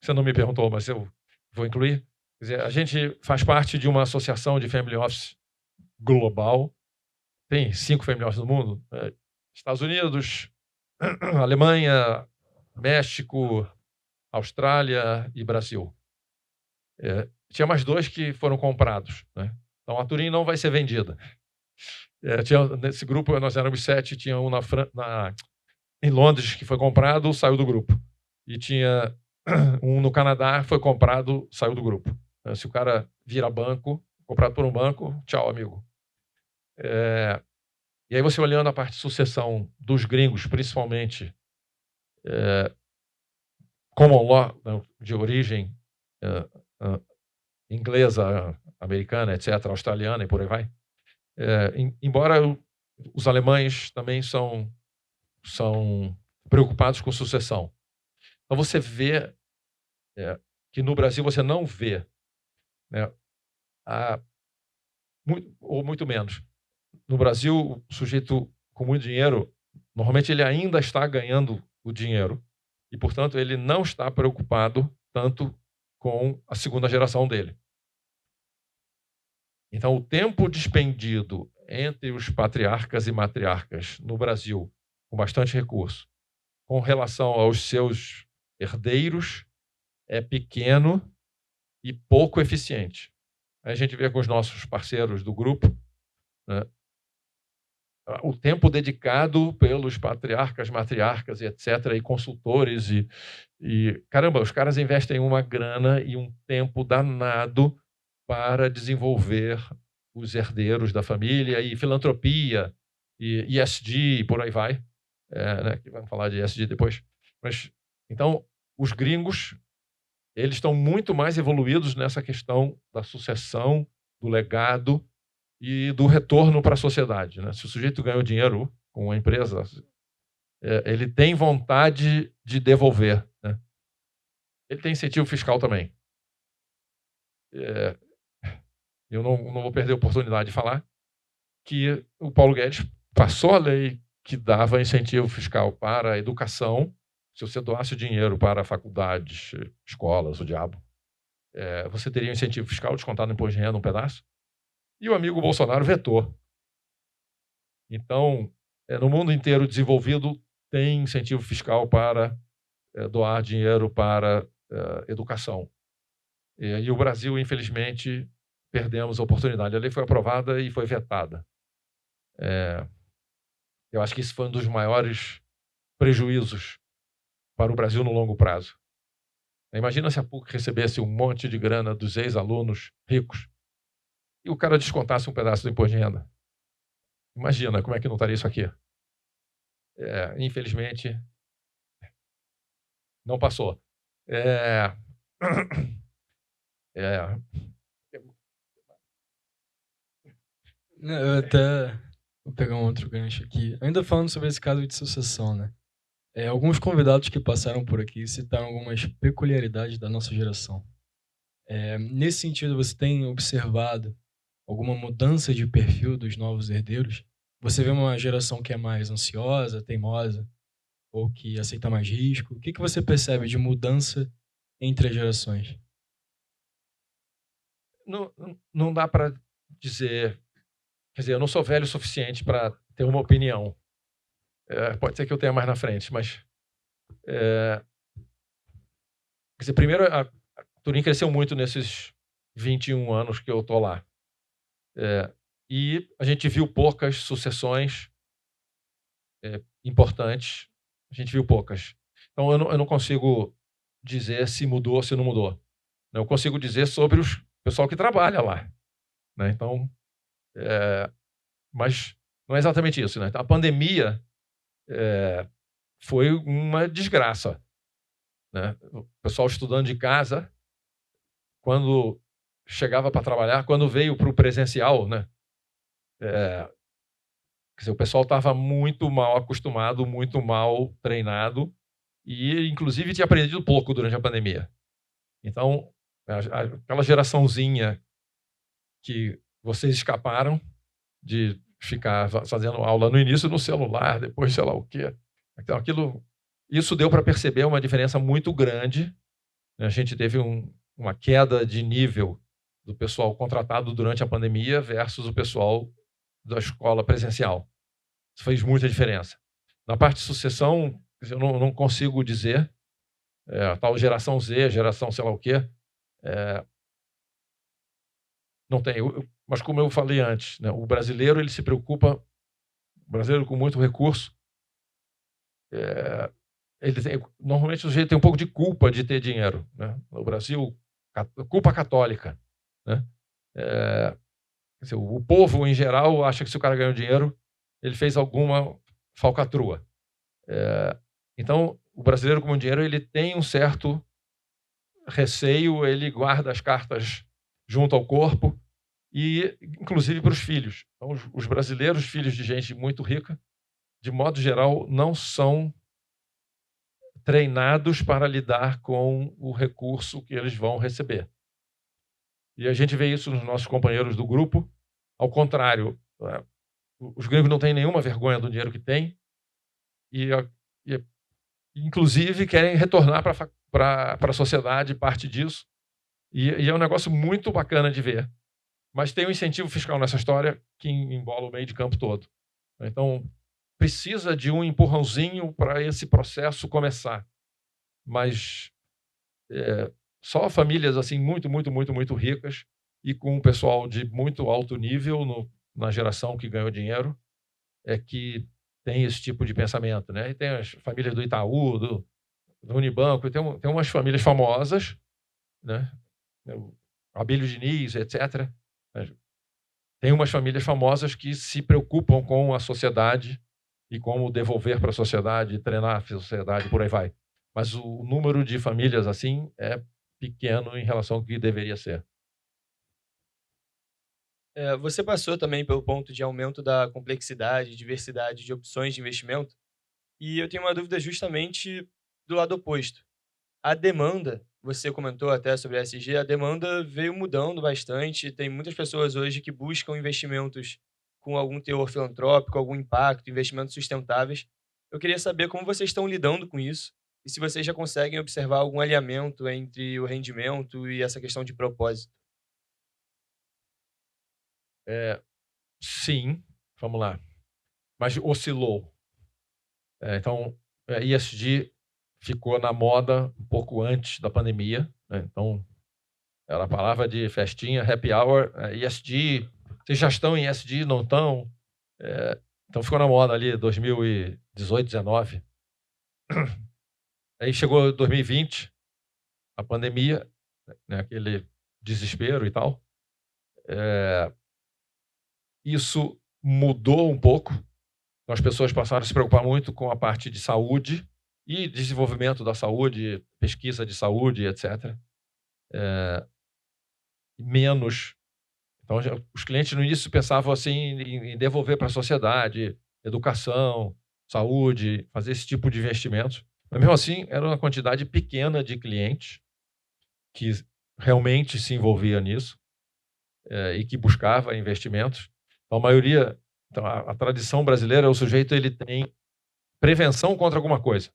você não me perguntou, mas eu vou incluir. Quer dizer, a gente faz parte de uma associação de family office global. Tem 5 family office no mundo. Estados Unidos, Alemanha, México, Austrália e Brasil. Tinha mais 2 que foram comprados, né? Então, a Turim não vai ser vendida. Nesse grupo, nós éramos 7, tinha um em Londres, que foi comprado, saiu do grupo. E tinha um no Canadá, foi comprado, saiu do grupo. Se o cara vira banco, comprado por um banco, tchau, amigo. E aí você olhando a parte de sucessão dos gringos, principalmente common law, de origem inglesa, americana, etc., australiana e por aí vai. Embora os alemães também são preocupados com sucessão. Então você vê que no Brasil você não vê, né, muito menos. No Brasil, o sujeito com muito dinheiro, normalmente ele ainda está ganhando o dinheiro e, portanto, ele não está preocupado tanto com a segunda geração dele. Então, o tempo despendido entre os patriarcas e matriarcas no Brasil, com bastante recurso, com relação aos seus herdeiros, é pequeno e pouco eficiente. Aí a gente vê com os nossos parceiros do grupo, né, o tempo dedicado pelos patriarcas, matriarcas, e etc., e consultores, caramba, os caras investem uma grana e um tempo danado para desenvolver os herdeiros da família, e filantropia, e ESG, e por aí vai, né, que vamos falar de ESG depois. Mas, então, os gringos, eles estão muito mais evoluídos nessa questão da sucessão, do legado e do retorno para a sociedade, né? Se o sujeito ganhou dinheiro com a empresa, ele tem vontade de devolver, né? Ele tem incentivo fiscal também. Eu não vou perder a oportunidade de falar que o Paulo Guedes passou a lei que dava incentivo fiscal para a educação. Se você doasse o dinheiro para faculdades, escolas, o diabo, você teria um incentivo fiscal descontado no imposto de renda um pedaço. E o amigo Bolsonaro vetou. Então, no mundo inteiro desenvolvido, tem incentivo fiscal para doar dinheiro para educação. E o Brasil, infelizmente, perdemos a oportunidade. A lei foi aprovada e foi vetada. Eu acho que isso foi um dos maiores prejuízos para o Brasil no longo prazo. Imagina se a PUC recebesse um monte de grana dos ex-alunos ricos e o cara descontasse um pedaço do imposto de renda. Imagina como é que não estaria isso aqui. Infelizmente, não passou. Eu até vou pegar um outro gancho aqui. Ainda falando sobre esse caso de sucessão, né? Alguns convidados que passaram por aqui citaram algumas peculiaridades da nossa geração. Nesse sentido, você tem observado alguma mudança de perfil dos novos herdeiros? Você vê uma geração que é mais ansiosa, teimosa, ou que aceita mais risco? O que você percebe de mudança entre as gerações? Não dá para dizer... Quer dizer, eu não sou velho o suficiente para ter uma opinião. Pode ser que eu tenha mais na frente, mas... quer dizer, primeiro, a Turim cresceu muito nesses 21 anos que eu estou lá. E a gente viu poucas sucessões importantes. A gente viu poucas. Então, eu não consigo dizer se mudou ou se não mudou. Eu consigo dizer sobre o pessoal que trabalha lá, né? Então, mas não é exatamente isso, né? Então, a pandemia foi uma desgraça, né? O pessoal estudando de casa, quando chegava para trabalhar, quando veio para o presencial, né? Quer dizer, o pessoal estava muito mal acostumado, muito mal treinado e, inclusive, tinha aprendido pouco durante a pandemia. Então, aquela geraçãozinha que vocês escaparam de ficar fazendo aula no início no celular, depois sei lá o quê. Então, isso deu para perceber uma diferença muito grande. A gente teve uma queda de nível do pessoal contratado durante a pandemia versus o pessoal da escola presencial. Isso fez muita diferença. Na parte de sucessão, eu não consigo dizer, a tal geração Z, geração sei lá o quê, não tem. Mas como eu falei antes, né, o brasileiro ele se preocupa, o brasileiro com muito recurso, Normalmente o sujeito tem um pouco de culpa de ter dinheiro, né? No Brasil, culpa católica, né? O povo, em geral, acha que se o cara ganhou dinheiro, ele fez alguma falcatrua. Então, o brasileiro com dinheiro ele tem um certo receio, ele guarda as cartas junto ao corpo, e inclusive para os filhos. Então, os brasileiros, filhos de gente muito rica, de modo geral, não são treinados para lidar com o recurso que eles vão receber. E a gente vê isso nos nossos companheiros do grupo. Ao contrário, os gringos não têm nenhuma vergonha do dinheiro que têm e inclusive, querem retornar para a sociedade parte disso. E é um negócio muito bacana de ver. Mas tem um incentivo fiscal nessa história que embola o meio de campo todo. Então, precisa de um empurrãozinho para esse processo começar. Mas só famílias assim muito, muito, muito, muito ricas e com um pessoal de muito alto nível na geração que ganhou dinheiro é que tem esse tipo de pensamento, né? E tem as famílias do Itaú, do Unibanco, tem umas famílias famosas, né? Abílio Diniz, etc. Tem umas famílias famosas que se preocupam com a sociedade e como devolver para a sociedade, treinar a sociedade, por aí vai. Mas o número de famílias assim é pequeno em relação ao que deveria ser. Você passou também pelo ponto de aumento da complexidade, diversidade de opções de investimento, e eu tenho uma dúvida justamente do lado oposto. A demanda, você comentou até sobre a ESG, a demanda veio mudando bastante, tem muitas pessoas hoje que buscam investimentos com algum teor filantrópico, algum impacto, investimentos sustentáveis. Eu queria saber como vocês estão lidando com isso e se vocês já conseguem observar algum alinhamento entre o rendimento e essa questão de propósito. Sim, vamos lá. Mas oscilou. Então, a ESG ficou na moda um pouco antes da pandemia, né? Então, era a palavra de festinha, happy hour, ESG. Vocês já estão em ESG, não estão? Então, ficou na moda ali 2018, 2019. Aí chegou 2020, a pandemia, né? Aquele desespero e tal. Isso mudou um pouco. Então, as pessoas passaram a se preocupar muito com a parte de saúde e desenvolvimento da saúde, pesquisa de saúde, etc. Menos. Então, os clientes no início pensavam assim em devolver para a sociedade, educação, saúde, fazer esse tipo de investimentos. Mas mesmo assim, era uma quantidade pequena de clientes que realmente se envolvia nisso e que buscava investimentos. Então, a maioria, a tradição brasileira, o sujeito ele tem prevenção contra alguma coisa.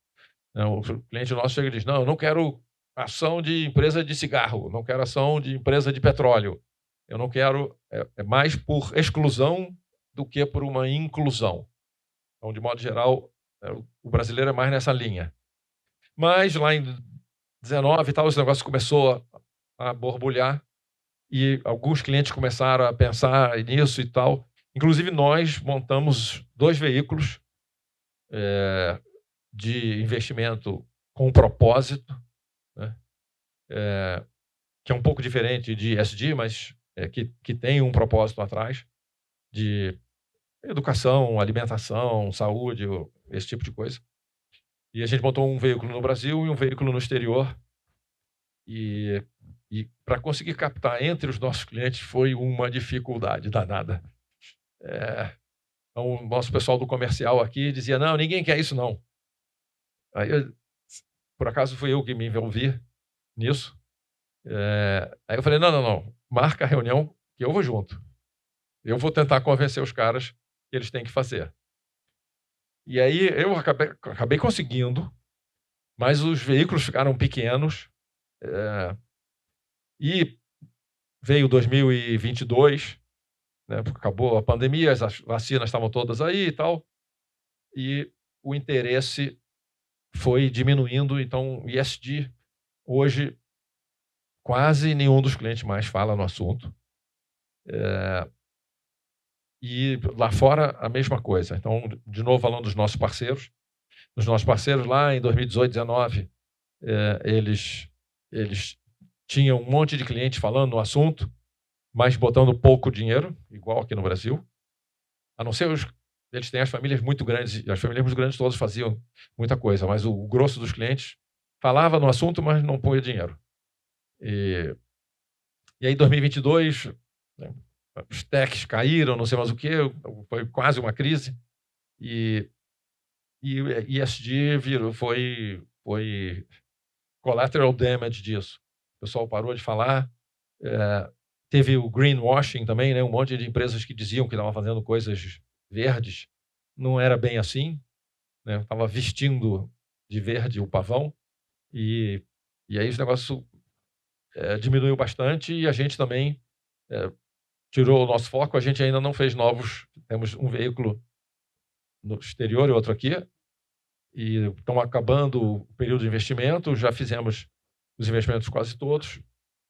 O cliente nosso chega e diz: não, eu não quero ação de empresa de cigarro, não quero ação de empresa de petróleo. Eu não quero, é mais por exclusão do que por uma inclusão. Então, de modo geral, o brasileiro é mais nessa linha. Mas lá em 19 e tal, esse negócio começou a borbulhar e alguns clientes começaram a pensar nisso e tal. Inclusive, nós montamos 2 veículos de investimento com propósito, né? Que é um pouco diferente de ESG, mas que tem um propósito atrás de educação, alimentação, saúde, esse tipo de coisa. E a gente montou um veículo no Brasil e um veículo no exterior. E para conseguir captar entre os nossos clientes foi uma dificuldade danada. Então, o nosso pessoal do comercial aqui dizia: não, ninguém quer isso, não. Aí, por acaso, fui eu que me envolvi nisso. Aí eu falei: não, marca a reunião que eu vou junto. Eu vou tentar convencer os caras que eles têm que fazer. E aí eu acabei conseguindo, mas os veículos ficaram pequenos. E veio 2022, né, porque acabou a pandemia, as vacinas estavam todas aí e tal, e o interesse foi diminuindo. Então, ESG, hoje, quase nenhum dos clientes mais fala no assunto. E lá fora, a mesma coisa. Então, de novo, falando dos nossos parceiros, nos nossos parceiros lá em 2018, 2019, eles tinham um monte de clientes falando no assunto, mas botando pouco dinheiro, igual aqui no Brasil. A não ser eles têm as famílias muito grandes, e as famílias muito grandes todas faziam muita coisa, mas o grosso dos clientes falava no assunto, mas não põe dinheiro. E aí, em 2022, né, os techs caíram, não sei mais o que, foi quase uma crise. E ESG foi collateral damage disso. O pessoal parou de falar. Teve o greenwashing também, né? Um monte de empresas que diziam que estavam fazendo coisas verdes. Não era bem assim, né? Estava vestindo de verde o pavão. E aí esse negócio diminuiu bastante e a gente também tirou o nosso foco. A gente ainda não fez novos. Temos um veículo no exterior e outro aqui. E estão acabando o período de investimento. Já fizemos os investimentos quase todos.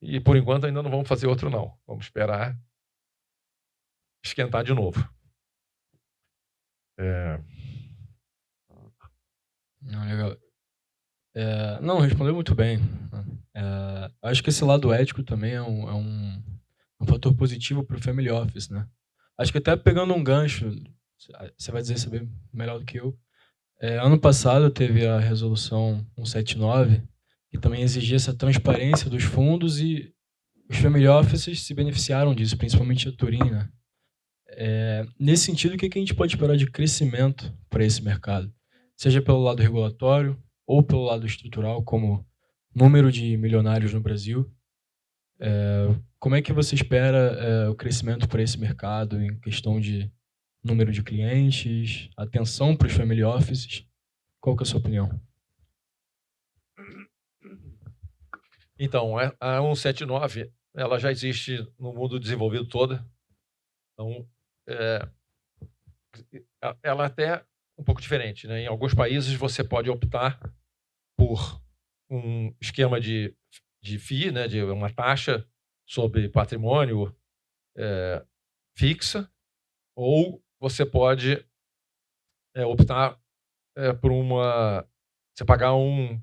E, por enquanto, ainda não vamos fazer outro, não. Vamos esperar esquentar de novo. Não, legal. Não, respondeu muito bem. Acho que esse lado ético também é um fator positivo para o family office, né? Acho que até pegando um gancho, você vai dizer saber melhor do que eu. Ano passado teve a resolução 179, que também exigia essa transparência dos fundos e os family offices se beneficiaram disso, principalmente a Turin, né? Nesse sentido, o que a gente pode esperar de crescimento para esse mercado? Seja pelo lado regulatório ou pelo lado estrutural, como número de milionários no Brasil. Como é que você espera o crescimento para esse mercado em questão de número de clientes, atenção para os family offices? Qual que é a sua opinião? Então, a 179 ela já existe no mundo desenvolvido todo. Então, ela até é um pouco diferente, né? Em alguns países você pode optar por um esquema de FII, né? De uma taxa sobre patrimônio fixa, ou você pode optar por você pagar um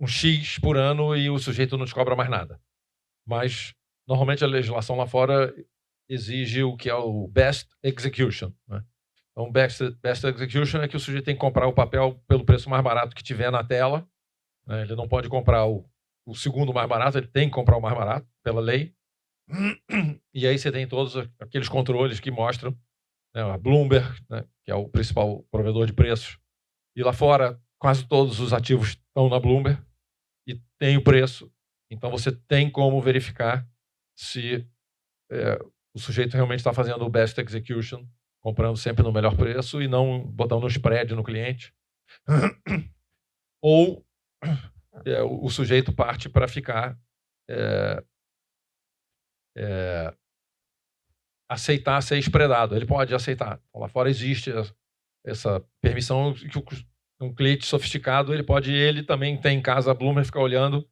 X por ano e o sujeito não te cobra mais nada. Mas, normalmente, a legislação lá fora exige o que é o best execution, né? Então, best execution é que o sujeito tem que comprar o papel pelo preço mais barato que tiver na tela, né? Ele não pode comprar o segundo mais barato, ele tem que comprar o mais barato, pela lei. E aí você tem todos aqueles controles que mostram, né, a Bloomberg, né, que é o principal provedor de preços. E lá fora, quase todos os ativos estão na Bloomberg e tem o preço. Então, você tem como verificar se o sujeito realmente está fazendo o best execution, comprando sempre no melhor preço e não botando um spread no cliente. Ou o sujeito parte para ficar aceitar ser spreadado. Ele pode aceitar. Então, lá fora existe essa permissão que um cliente sofisticado ele também tem em casa a Bloomberg, ficar olhando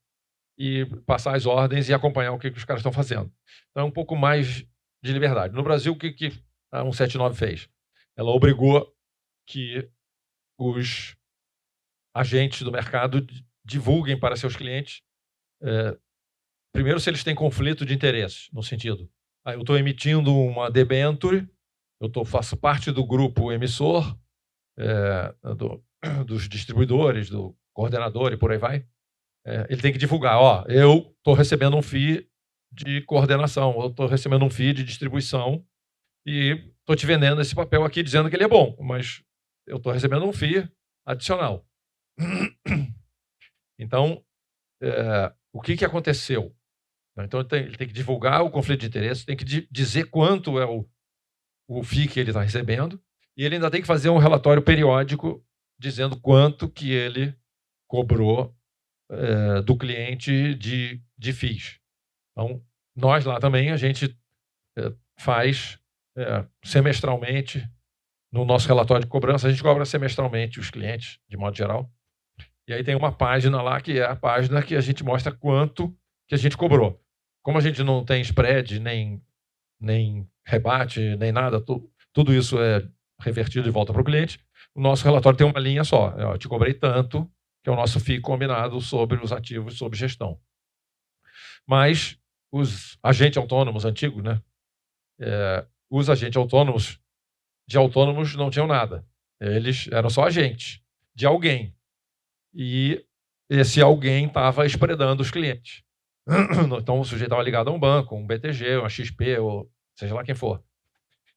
e passar as ordens e acompanhar o que os caras estão fazendo. Então é um pouco mais de liberdade. No Brasil, o que a 179 fez? Ela obrigou que os agentes do mercado divulguem para seus clientes, primeiro, se eles têm conflito de interesses, no sentido, eu estou emitindo uma debenture, faço parte do grupo emissor, dos distribuidores, do coordenador e por aí vai. Ele tem que divulgar, eu estou recebendo um FII de coordenação, eu estou recebendo um FII de distribuição e estou te vendendo esse papel aqui dizendo que ele é bom, mas eu estou recebendo um FII adicional. Então, o que aconteceu? Então, ele tem que divulgar o conflito de interesse, tem que dizer quanto é o FII que ele está recebendo, e ele ainda tem que fazer um relatório periódico dizendo quanto que ele cobrou do cliente de FIIs. Então, nós lá também, a gente faz semestralmente, no nosso relatório de cobrança, a gente cobra semestralmente os clientes, de modo geral. E aí tem uma página lá, que é a página que a gente mostra quanto que a gente cobrou. Como a gente não tem spread, nem rebate, nem nada, tudo isso é revertido de volta para o cliente. O nosso relatório tem uma linha só. Eu te cobrei tanto, que é o nosso FII combinado sobre os ativos sob gestão. Mas os agentes autônomos antigos, né? Os agentes autônomos, de autônomos não tinham nada. Eles eram só agentes de alguém. E esse alguém estava espredando os clientes. Então o sujeito estava ligado a um banco, um BTG, uma XP, ou seja lá quem for.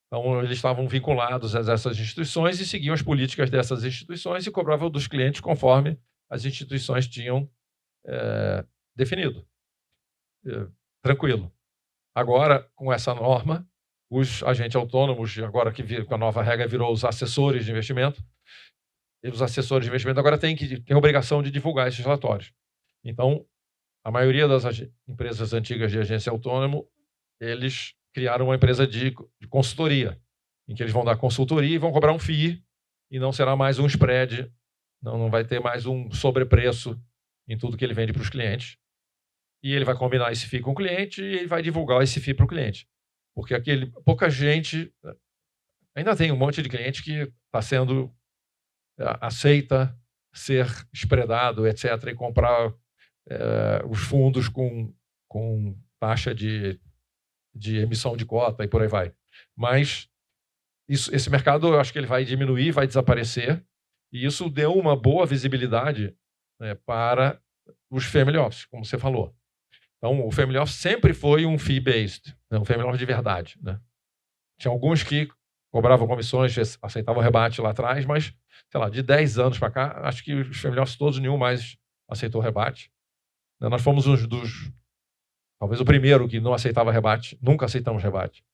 Então eles estavam vinculados a essas instituições e seguiam as políticas dessas instituições e cobravam dos clientes conforme as instituições tinham definido. Tranquilo. Agora, com essa norma, os agentes autônomos, agora que a nova regra virou os assessores de investimento, os assessores de investimento agora têm a obrigação de divulgar esses relatórios. Então, a maioria das empresas antigas de agência autônomo, eles criaram uma empresa de consultoria, em que eles vão dar consultoria e vão cobrar um FII, e não será mais um spread, não vai ter mais um sobrepreço em tudo que ele vende para os clientes. E ele vai combinar esse FII com o cliente e ele vai divulgar esse FII para o cliente. Porque pouca gente... Ainda tem um monte de cliente que está sendo... aceita ser spreadado, etc., e comprar os fundos com taxa de emissão de cota e por aí vai. Mas esse mercado, eu acho que ele vai diminuir, vai desaparecer, e isso deu uma boa visibilidade, né, para os family office, como você falou. Então, o family office sempre foi um fee-based, né, um family office de verdade, né? Tinha alguns que cobravam comissões, aceitavam rebate lá atrás, mas, sei lá, de 10 anos para cá, acho que os family office todos, nenhum mais aceitou rebate. Nós fomos talvez o primeiro que não aceitava rebate, nunca aceitamos rebate.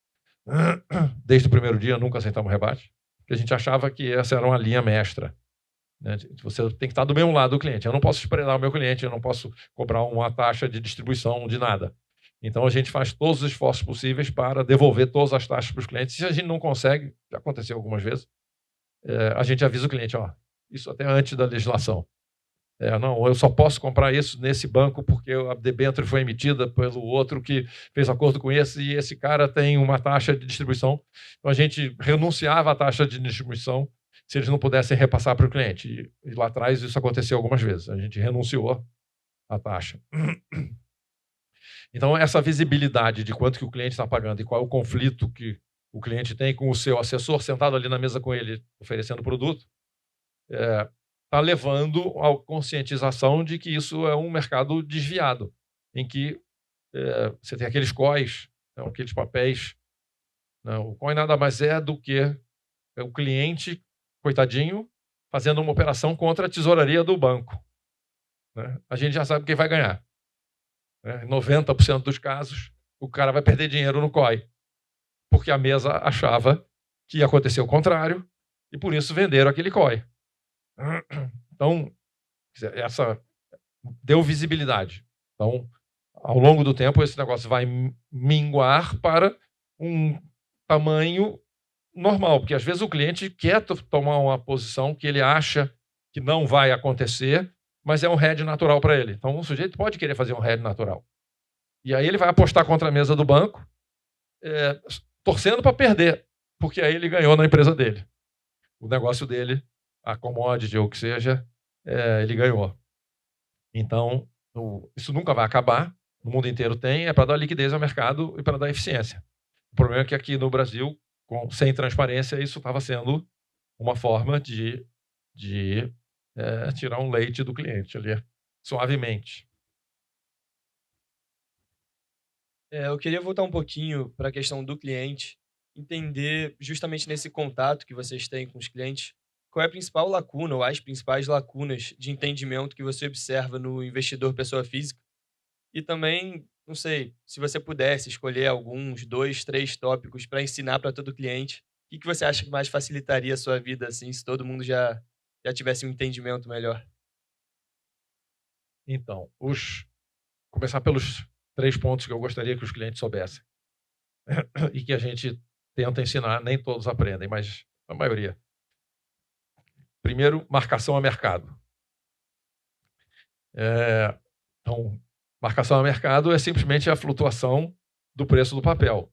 Desde o primeiro dia, nunca aceitamos rebate, porque a gente achava que essa era uma linha mestra, né? Você tem que estar do mesmo lado do cliente. Eu não posso spreadar o meu cliente, eu não posso cobrar uma taxa de distribuição de nada. Então, a gente faz todos os esforços possíveis para devolver todas as taxas para os clientes. Se a gente não consegue, já aconteceu algumas vezes, a gente avisa o cliente, isso até antes da legislação. Não, eu só posso comprar isso nesse banco porque a debênture foi emitida pelo outro que fez acordo com esse, e esse cara tem uma taxa de distribuição. Então, a gente renunciava à taxa de distribuição se eles não pudessem repassar para o cliente. E lá atrás isso aconteceu algumas vezes. A gente renunciou à taxa. Então, essa visibilidade de quanto que o cliente está pagando e qual é o conflito que o cliente tem com o seu assessor sentado ali na mesa com ele, oferecendo o produto, está levando à conscientização de que isso é um mercado desviado, em que você tem aqueles COIs, né, aqueles papéis. O COI nada mais é do que o cliente, coitadinho, fazendo uma operação contra a tesouraria do banco, né? A gente já sabe quem vai ganhar. Em 90% dos casos, o cara vai perder dinheiro no COI, porque a mesa achava que ia acontecer o contrário e, por isso, venderam aquele COI. Então, essa deu visibilidade. Então, ao longo do tempo, esse negócio vai minguar para um tamanho normal, porque às vezes o cliente quer tomar uma posição que ele acha que não vai acontecer, mas é um hedge natural para ele. Então, o sujeito pode querer fazer um hedge natural. E aí ele vai apostar contra a mesa do banco, torcendo para perder, porque aí ele ganhou na empresa dele. O negócio dele, a commodity ou o que seja, ele ganhou. Então, isso nunca vai acabar. No mundo inteiro tem, para dar liquidez ao mercado e para dar eficiência. O problema é que aqui no Brasil, sem transparência, isso estava sendo uma forma de tirar um leite do cliente ali, suavemente. Eu queria voltar um pouquinho para a questão do cliente, entender justamente nesse contato que vocês têm com os clientes, qual é a principal lacuna ou as principais lacunas de entendimento que você observa no investidor pessoa física. E também, não sei, se você pudesse escolher alguns, 2, 3 tópicos para ensinar para todo cliente, o que você acha que mais facilitaria a sua vida, assim, se todo mundo já tivesse um entendimento melhor? Então, começar pelos 3 pontos que eu gostaria que os clientes soubessem. E que a gente tenta ensinar, nem todos aprendem, mas a maioria. Primeiro, marcação a mercado. Então, marcação a mercado é simplesmente a flutuação do preço do papel.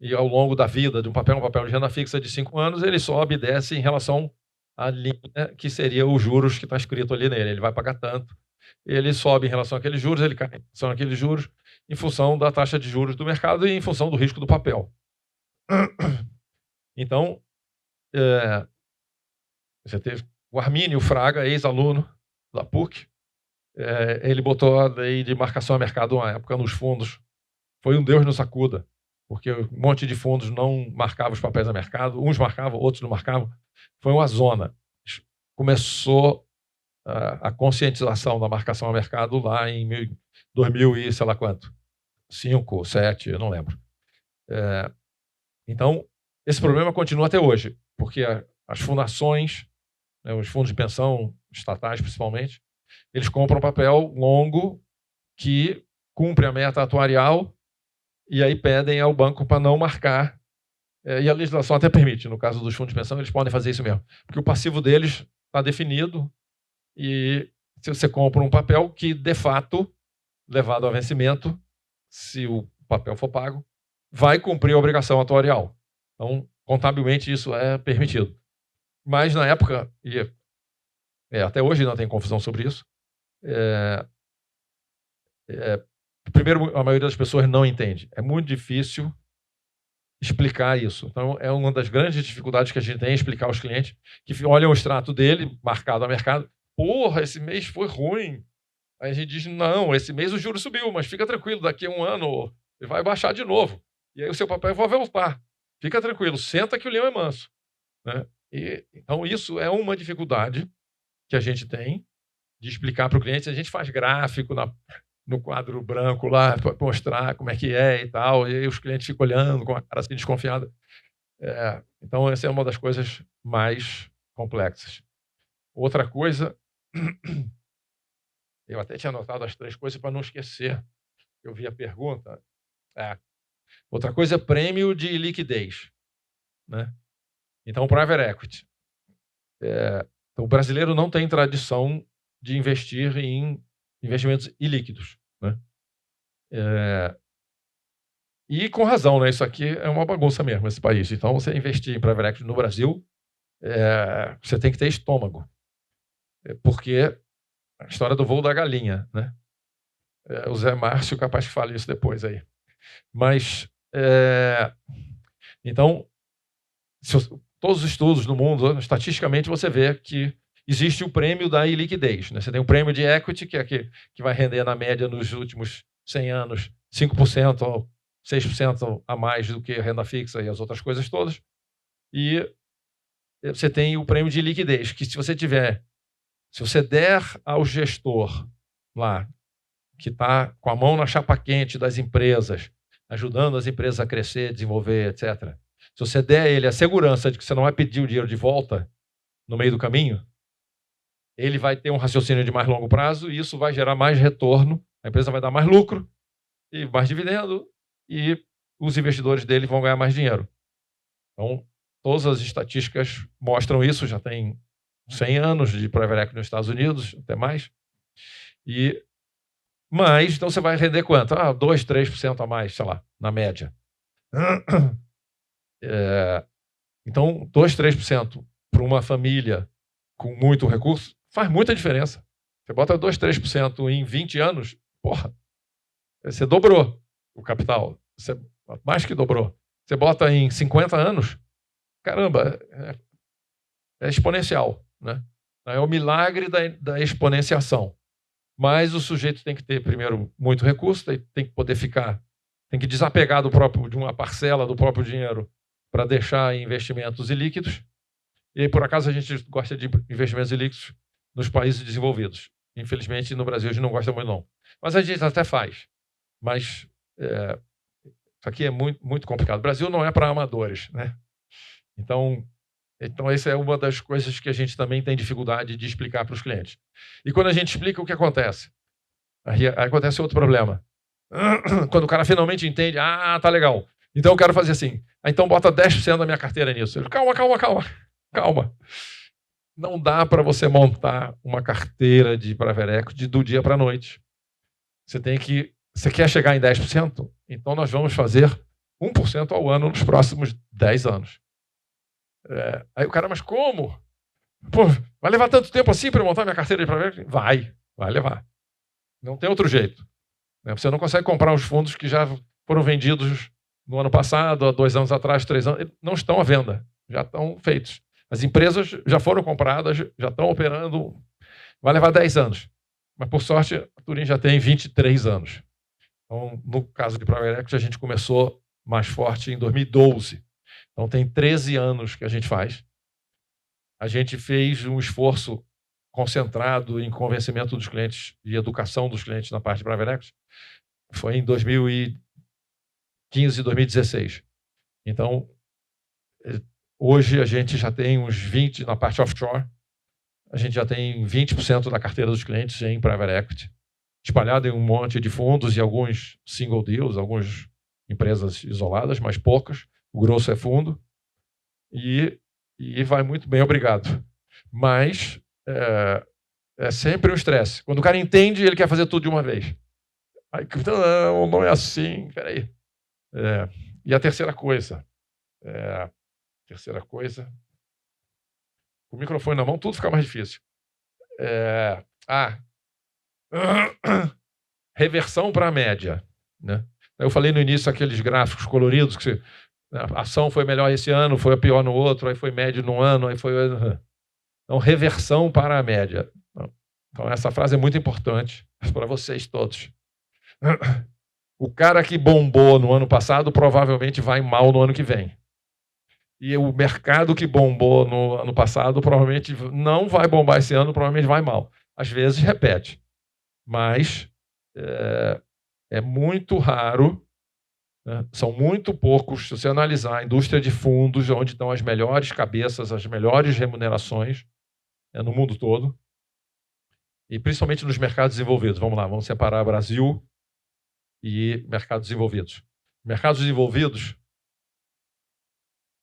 e ao longo da vida de um papel de renda fixa de 5 anos, ele sobe e desce em relação à linha que seria os juros que está escrito ali nele. Ele vai pagar tanto, ele sobe em relação àqueles juros, ele cai em relação àqueles juros, em função da taxa de juros do mercado e em função do risco do papel. Então, você teve o Armínio Fraga, ex-aluno da PUC, ele botou a lei de marcação a mercado uma época nos fundos. Foi um Deus nos acuda, porque um monte de fundos não marcavam os papéis a mercado, uns marcavam, outros não marcavam. Foi uma zona. Começou a conscientização da marcação a mercado lá em 2000 e sei lá quanto, 5, 7, eu não lembro. Então, esse problema continua até hoje, porque as fundações, os fundos de pensão estatais principalmente, eles compram papel longo que cumpre a meta atuarial e aí pedem ao banco para não marcar. E a legislação até permite, no caso dos fundos de pensão, eles podem fazer isso mesmo, porque o passivo deles está definido e se você compra um papel que, de fato, levado a vencimento, se o papel for pago, vai cumprir a obrigação atuarial. Então, contabilmente, isso é permitido. Mas, na época, e até hoje não tem confusão sobre isso, primeiro, a maioria das pessoas não entende. É muito difícil explicar isso. Então, é uma das grandes dificuldades que a gente tem em explicar aos clientes que olham o extrato dele, marcado a mercado. Porra, esse mês foi ruim. Aí a gente diz, não, esse mês o juro subiu, mas fica tranquilo, daqui a um ano ele vai baixar de novo. E aí o seu papel vai voltar. Fica tranquilo, senta que o leão é manso. Né? Então, isso é uma dificuldade que a gente tem de explicar para o cliente. A gente faz gráfico no quadro branco lá para mostrar como é que é e tal, e aí os clientes ficam olhando com a cara assim desconfiada. Então, essa é uma das coisas mais complexas. Outra coisa, eu até tinha anotado as 3 coisas para não esquecer. Eu vi a pergunta. Outra coisa é prêmio de liquidez. Né? Então, private equity. O brasileiro não tem tradição de investir em investimentos ilíquidos. Né? E com razão, né? Isso aqui é uma bagunça mesmo, esse país. Então, você investir em private equity no Brasil, você tem que ter estômago. Porque a história do voo da galinha. Né? O Zé Márcio capaz que fale isso depois aí. Mas, então, todos os estudos no mundo, estatisticamente, você vê que existe o prêmio da iliquidez. Né? Você tem o prêmio de equity, que é que vai render, na média, nos últimos 100 anos, 5% ou 6% a mais do que a renda fixa e as outras coisas todas. E você tem o prêmio de liquidez, que se você der ao gestor lá, que está com a mão na chapa quente das empresas, ajudando as empresas a crescer, desenvolver, etc. Se você der a ele a segurança de que você não vai pedir o dinheiro de volta no meio do caminho, ele vai ter um raciocínio de mais longo prazo e isso vai gerar mais retorno, a empresa vai dar mais lucro e mais dividendo e os investidores dele vão ganhar mais dinheiro. Então, todas as estatísticas mostram isso, já tem 100 anos de private equity nos Estados Unidos, até mais. Mas, então você vai render quanto? 2, 3% a mais, sei lá, na média. Então, 2, 3% para uma família com muito recurso faz muita diferença. Você bota 2, 3% em 20 anos, porra, você dobrou o capital. Você mais que dobrou. Você bota em 50 anos, caramba, é exponencial. Né? É o milagre da exponenciação. Mas o sujeito tem que ter, primeiro, muito recurso, tem que poder tem que desapegar de uma parcela do próprio dinheiro para deixar em investimentos ilíquidos. E aí, por acaso, a gente gosta de investimentos ilíquidos nos países desenvolvidos. Infelizmente, no Brasil, a gente não gosta muito, não. Mas a gente até faz. Mas isso aqui é muito, muito complicado. O Brasil não é para amadores. Né? Então, essa é uma das coisas que a gente também tem dificuldade de explicar para os clientes. E quando a gente explica, o que acontece? Aí acontece outro problema. Quando o cara finalmente entende, tá legal. Então eu quero fazer assim. Então bota 10% da minha carteira nisso. Eu, calma. Não dá para você montar uma carteira de private equity do dia para a noite. Você quer chegar em 10%? Então nós vamos fazer 1% ao ano nos próximos 10 anos. Aí o cara, mas como? Pô, vai levar tanto tempo assim para montar minha carteira de private equity? Vai levar. Não tem outro jeito. Você não consegue comprar os fundos que já foram vendidos no ano passado, há 2 anos atrás, 3 anos. Não estão à venda, já estão feitos. As empresas já foram compradas, já estão operando. Vai levar 10 anos. Mas, por sorte, a Turin já tem 23 anos. Então, no caso de private equity, a gente começou mais forte em 2012. Então, tem 13 anos que a gente faz. A gente fez um esforço concentrado em convencimento dos clientes e educação dos clientes na parte de private equity. Foi em 2015 e 2016. Então, hoje a gente já tem uns 20% na parte offshore. A gente já tem 20% da carteira dos clientes em private equity, espalhado em um monte de fundos e alguns single deals, algumas empresas isoladas, mas poucas. O grosso é fundo. E vai muito bem, obrigado. Mas é sempre um estresse. Quando o cara entende, ele quer fazer tudo de uma vez. Aí, não é assim, peraí. E a terceira coisa. Com o microfone na mão, tudo fica mais difícil. Reversão para a média. Né? Eu falei no início aqueles gráficos coloridos que a ação foi melhor esse ano, foi a pior no outro, aí foi médio num ano, aí foi... Então, reversão para a média. Então, essa frase é muito importante para vocês todos. O cara que bombou no ano passado provavelmente vai mal no ano que vem. E o mercado que bombou no ano passado provavelmente não vai bombar esse ano, provavelmente vai mal. Às vezes repete. Mas é muito raro, né? São muito poucos, se você analisar a indústria de fundos, onde estão as melhores cabeças, as melhores remunerações no mundo todo, e principalmente nos mercados desenvolvidos. Vamos lá, vamos separar Brasil e mercados desenvolvidos. Mercados desenvolvidos,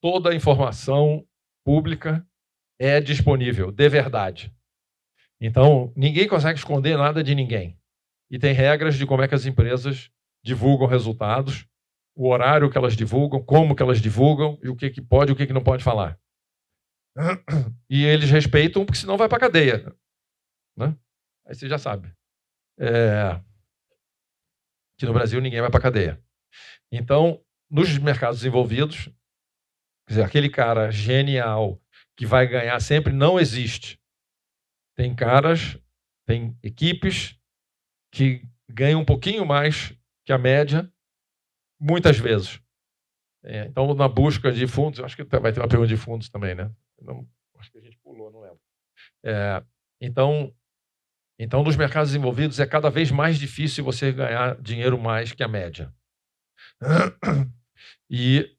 toda a informação pública é disponível, de verdade. Então, ninguém consegue esconder nada de ninguém. E tem regras de como é que as empresas divulgam resultados, o horário que elas divulgam, como que elas divulgam, e o que pode e o que não pode falar. E eles respeitam, porque senão vai para a cadeia. Né? Aí você já sabe. Que no Brasil ninguém vai para a cadeia. Então, nos mercados desenvolvidos, quer dizer, aquele cara genial que vai ganhar sempre não existe. Tem equipes que ganham um pouquinho mais que a média, muitas vezes. Então, na busca de fundos, acho que vai ter uma pergunta de fundos também, né? Não, acho que a gente pulou, não lembro. Então, nos mercados desenvolvidos é cada vez mais difícil você ganhar dinheiro mais que a média. E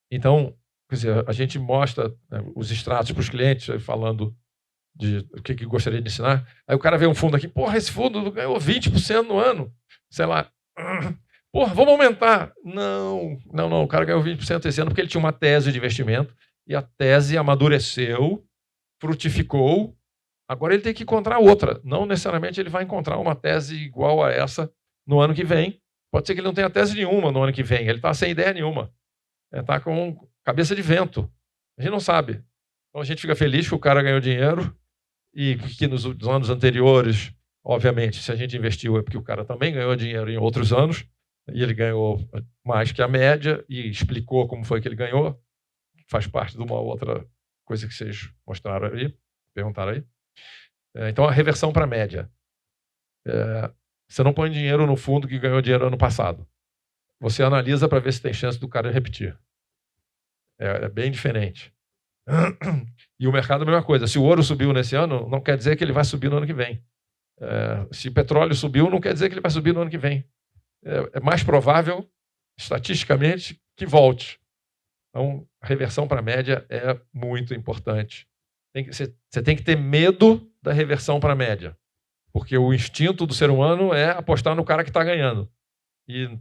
então, quer dizer, a gente mostra, né, os extratos para os clientes, falando de o que gostaria de ensinar. Aí o cara vê um fundo aqui, porra, esse fundo ganhou 20% no ano, sei lá. Porra, vamos aumentar. Não, o cara ganhou 20% esse ano porque ele tinha uma tese de investimento e a tese amadureceu, frutificou. Agora ele tem que encontrar outra. Não necessariamente ele vai encontrar uma tese igual a essa no ano que vem. Pode ser que ele não tenha tese nenhuma no ano que vem. Ele está sem ideia nenhuma. Está com cabeça de vento. A gente não sabe. Então a gente fica feliz que o cara ganhou dinheiro e que nos anos anteriores, obviamente, se a gente investiu é porque o cara também ganhou dinheiro em outros anos e ele ganhou mais que a média e explicou como foi que ele ganhou. Faz parte de uma outra coisa que vocês mostraram aí, perguntaram aí. Então, a reversão para a média. Você não põe dinheiro no fundo que ganhou dinheiro ano passado. Você analisa para ver se tem chance do cara repetir. É bem diferente. E o mercado é a mesma coisa. Se o ouro subiu nesse ano, não quer dizer que ele vai subir no ano que vem. Se o petróleo subiu, não quer dizer que ele vai subir no ano que vem. É mais provável, estatisticamente, que volte. Então, a reversão para a média é muito importante. Você tem que ter medo da reversão para a média. Porque o instinto do ser humano é apostar no cara que está ganhando. E,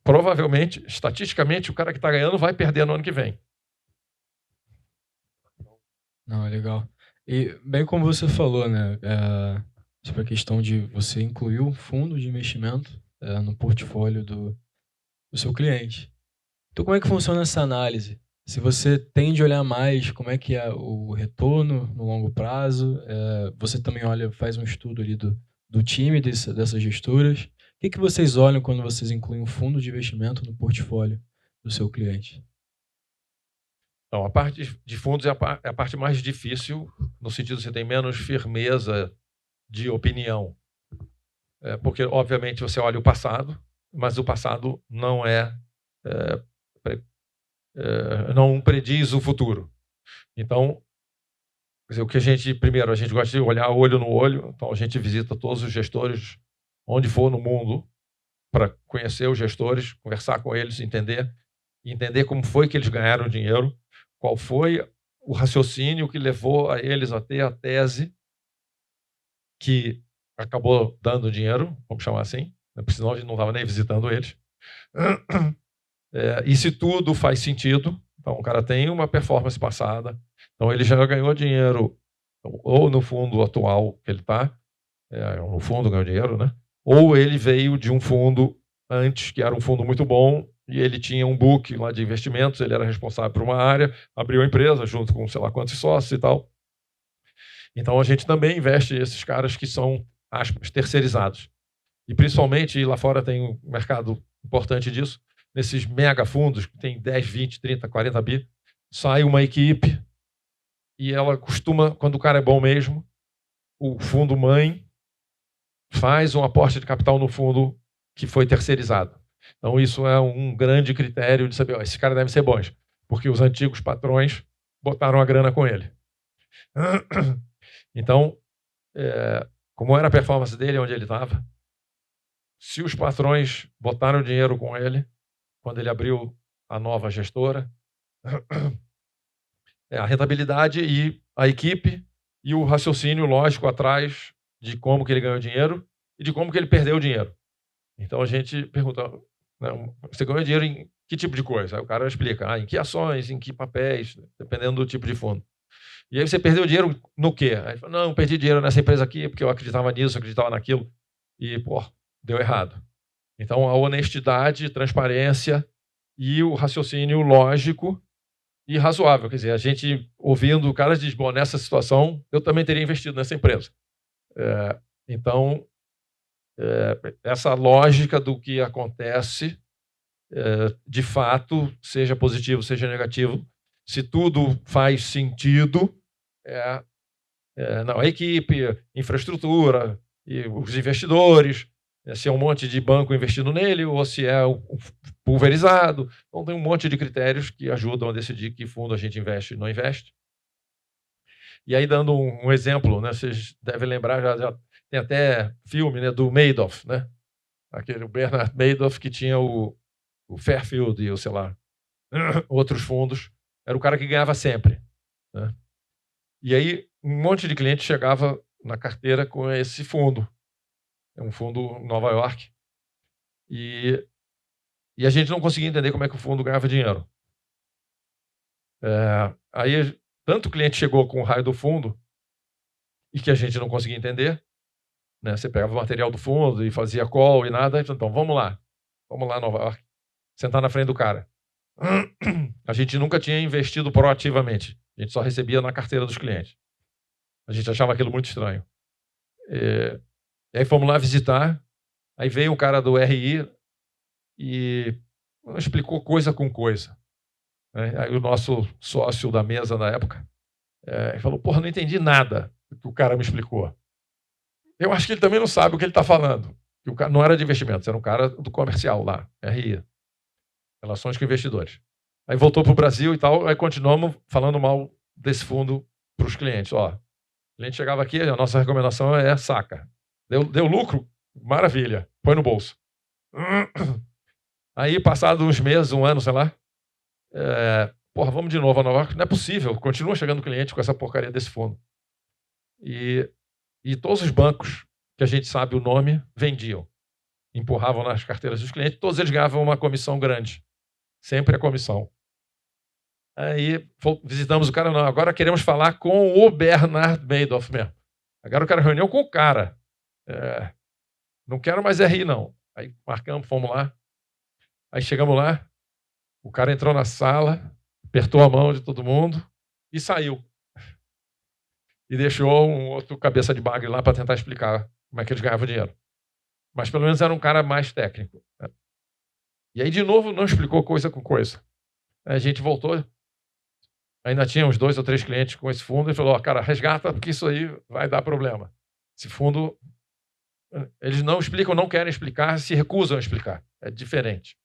provavelmente, estatisticamente, o cara que está ganhando vai perder no ano que vem. Não, é legal. E, bem como você falou, né, sobre a questão de você incluir um fundo de investimento no portfólio do seu cliente. Então, como é que funciona essa análise? Se você tende a olhar mais como é que é o retorno no longo prazo, você também olha, faz um estudo ali do time dessas gestoras. O que vocês olham quando vocês incluem um fundo de investimento no portfólio do seu cliente? Então, a parte de fundos é a parte mais difícil, no sentido que você tem menos firmeza de opinião. Porque, obviamente, você olha o passado, mas o passado não não prediz o futuro. Então, quer dizer, o que primeiro, a gente gosta de olhar olho no olho, então a gente visita todos os gestores onde for no mundo para conhecer os gestores, conversar com eles, entender como foi que eles ganharam dinheiro, qual foi o raciocínio que levou a eles a ter a tese que acabou dando dinheiro, vamos chamar assim, porque senão a gente não estava nem visitando eles. E se tudo faz sentido, então o cara tem uma performance passada, então ele já ganhou dinheiro ou no fundo atual que ele está, no fundo ganhou dinheiro, né? Ou ele veio de um fundo antes, que era um fundo muito bom, e ele tinha um book lá de investimentos, ele era responsável por uma área, abriu a empresa junto com sei lá quantos sócios e tal. Então a gente também investe esses caras que são, aspas, terceirizados. E principalmente, lá fora tem um mercado importante disso, nesses mega fundos, que tem 10, 20, 30, 40 bi, sai uma equipe e ela costuma, quando o cara é bom mesmo, o fundo mãe faz um aporte de capital no fundo que foi terceirizado. Então isso é um grande critério de saber, esse cara deve ser bom, porque os antigos patrões botaram a grana com ele. Então, como era a performance dele, onde ele estava, se os patrões botaram dinheiro com ele, quando ele abriu a nova gestora, a rentabilidade e a equipe e o raciocínio lógico atrás de como que ele ganhou dinheiro e de como que ele perdeu o dinheiro. Então a gente pergunta, você ganhou dinheiro em que tipo de coisa? Aí o cara explica, em que ações, em que papéis, dependendo do tipo de fundo. E aí você perdeu dinheiro no quê? Aí ele fala, não, perdi dinheiro nessa empresa aqui porque eu acreditava nisso, acreditava naquilo. E, deu errado. Então, a honestidade, transparência e o raciocínio lógico e razoável. Quer dizer, a gente ouvindo o cara diz, bom, nessa situação, eu também teria investido nessa empresa. Então, essa lógica do que acontece, de fato, seja positivo, seja negativo, se tudo faz sentido, a equipe, infraestrutura, e os investidores, se é um monte de banco investindo nele ou se é pulverizado. Então, tem um monte de critérios que ajudam a decidir que fundo a gente investe e não investe. E aí, dando um exemplo, né, vocês devem lembrar, já tem até filme, né, do Madoff, né? Aquele Bernard Madoff que tinha o Fairfield e sei lá, outros fundos. Era o cara que ganhava sempre, né? E aí, um monte de cliente chegava na carteira com esse fundo. É um fundo em Nova York. E a gente não conseguia entender como é que o fundo ganhava dinheiro. Aí, tanto o cliente chegou com o raio do fundo e que a gente não conseguia entender, né? Você pegava o material do fundo e fazia call e nada. Então, vamos lá, Nova York, sentar na frente do cara. A gente nunca tinha investido proativamente. A gente só recebia na carteira dos clientes. A gente achava aquilo muito estranho. E aí fomos lá visitar. Aí veio um cara do RI e explicou coisa com coisa. Aí o nosso sócio da mesa na época falou, porra, não entendi nada do que o cara me explicou. Eu acho que ele também não sabe o que ele está falando. O cara não era de investimentos, era um cara do comercial lá, RI. Relações com investidores. Aí voltou para o Brasil e tal, aí continuamos falando mal desse fundo para os clientes. O cliente chegava aqui, a nossa recomendação é saca. Deu lucro? Maravilha, põe no bolso. Aí, passados uns meses, um ano, sei lá, vamos de novo a Nova York. Não é possível, continua chegando cliente com essa porcaria desse fundo. E todos os bancos, que a gente sabe o nome, vendiam. Empurravam nas carteiras dos clientes, todos eles ganhavam uma comissão grande. Sempre a comissão. Aí visitamos o cara, não, agora queremos falar com o Bernard Madoff mesmo. Agora eu quero reunião com o cara. Não quero mais RI, não. Aí marcamos, fomos lá. Aí chegamos lá, O cara entrou na sala, apertou a mão de todo mundo e saiu. E deixou um outro cabeça de bagre lá para tentar explicar como é que eles ganhavam dinheiro. Mas pelo menos era um cara mais técnico. E aí, de novo, não explicou coisa com coisa. A gente voltou, ainda tinha uns 2 ou 3 clientes com esse fundo e falou, cara, resgata, porque isso aí vai dar problema. Esse fundo, eles não explicam, não querem explicar, se recusam a explicar. É diferente.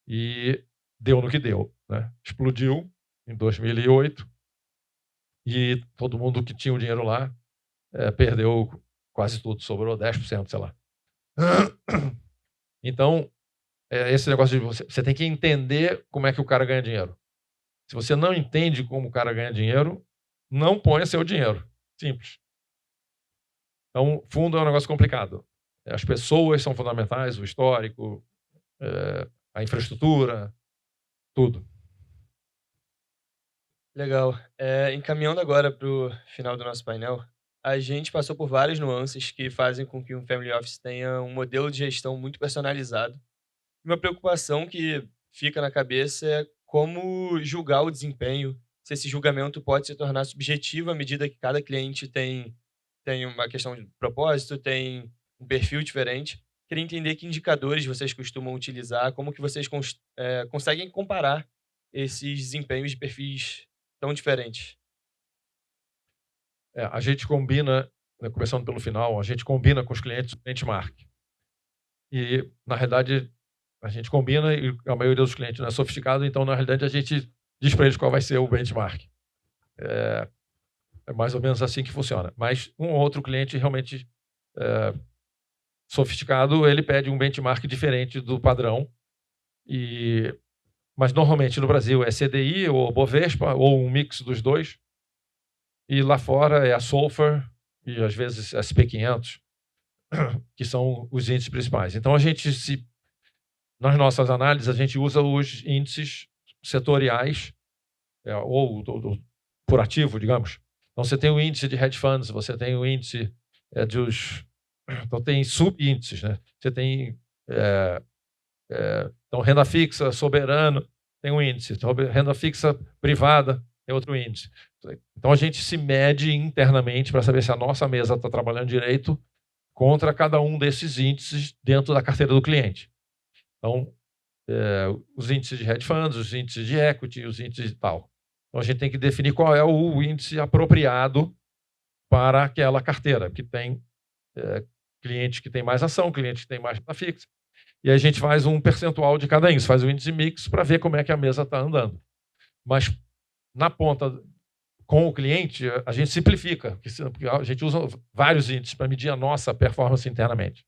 E deu no que deu, né? Explodiu em 2008 e todo mundo que tinha o dinheiro lá perdeu quase tudo, sobrou 10%, sei lá. Então, esse negócio de você tem que entender como é que o cara ganha dinheiro. Se você não entende como o cara ganha dinheiro, não ponha seu dinheiro. Simples. Então, fundo é um negócio complicado. As pessoas são fundamentais, o histórico, a infraestrutura, tudo. Legal. Encaminhando agora para o final do nosso painel, a gente passou por várias nuances que fazem com que um family office tenha um modelo de gestão muito personalizado. Uma preocupação que fica na cabeça é como julgar o desempenho, se esse julgamento pode se tornar subjetivo à medida que cada cliente tem uma questão de propósito, tem um perfil diferente. Queria entender que indicadores vocês costumam utilizar, como que vocês conseguem comparar esses desempenhos de perfis tão diferentes. A gente combina, né, começando pelo final, a gente combina com os clientes o benchmark. E, na realidade, a gente combina e a maioria dos clientes não é sofisticado, então, na realidade, a gente diz para eles qual vai ser o benchmark. É mais ou menos assim que funciona. Mas um ou outro cliente realmente sofisticado, ele pede um benchmark diferente do padrão. Mas, normalmente, no Brasil é CDI ou Bovespa, ou um mix dos dois. E lá fora é a Sulfur e, às vezes, SP500, que são os índices principais. Então, nas nossas análises, a gente usa os índices setoriais, ou por ativo, digamos. Então, você tem o índice de hedge funds, você tem o índice então, tem subíndices, né? Você tem então, renda fixa, soberano, tem um índice. Renda fixa privada, tem outro índice. Então, a gente se mede internamente para saber se a nossa mesa está trabalhando direito contra cada um desses índices dentro da carteira do cliente. Então, os índices de hedge funds, os índices de equity, os índices de tal. Então, a gente tem que definir qual é o índice apropriado para aquela carteira, que tem cliente que tem mais ação, cliente que tem mais renda fixa. E aí a gente faz um percentual de cada índice, faz o índice mix para ver como é que a mesa está andando. Mas, na ponta, com o cliente, a gente simplifica, porque a gente usa vários índices para medir a nossa performance internamente.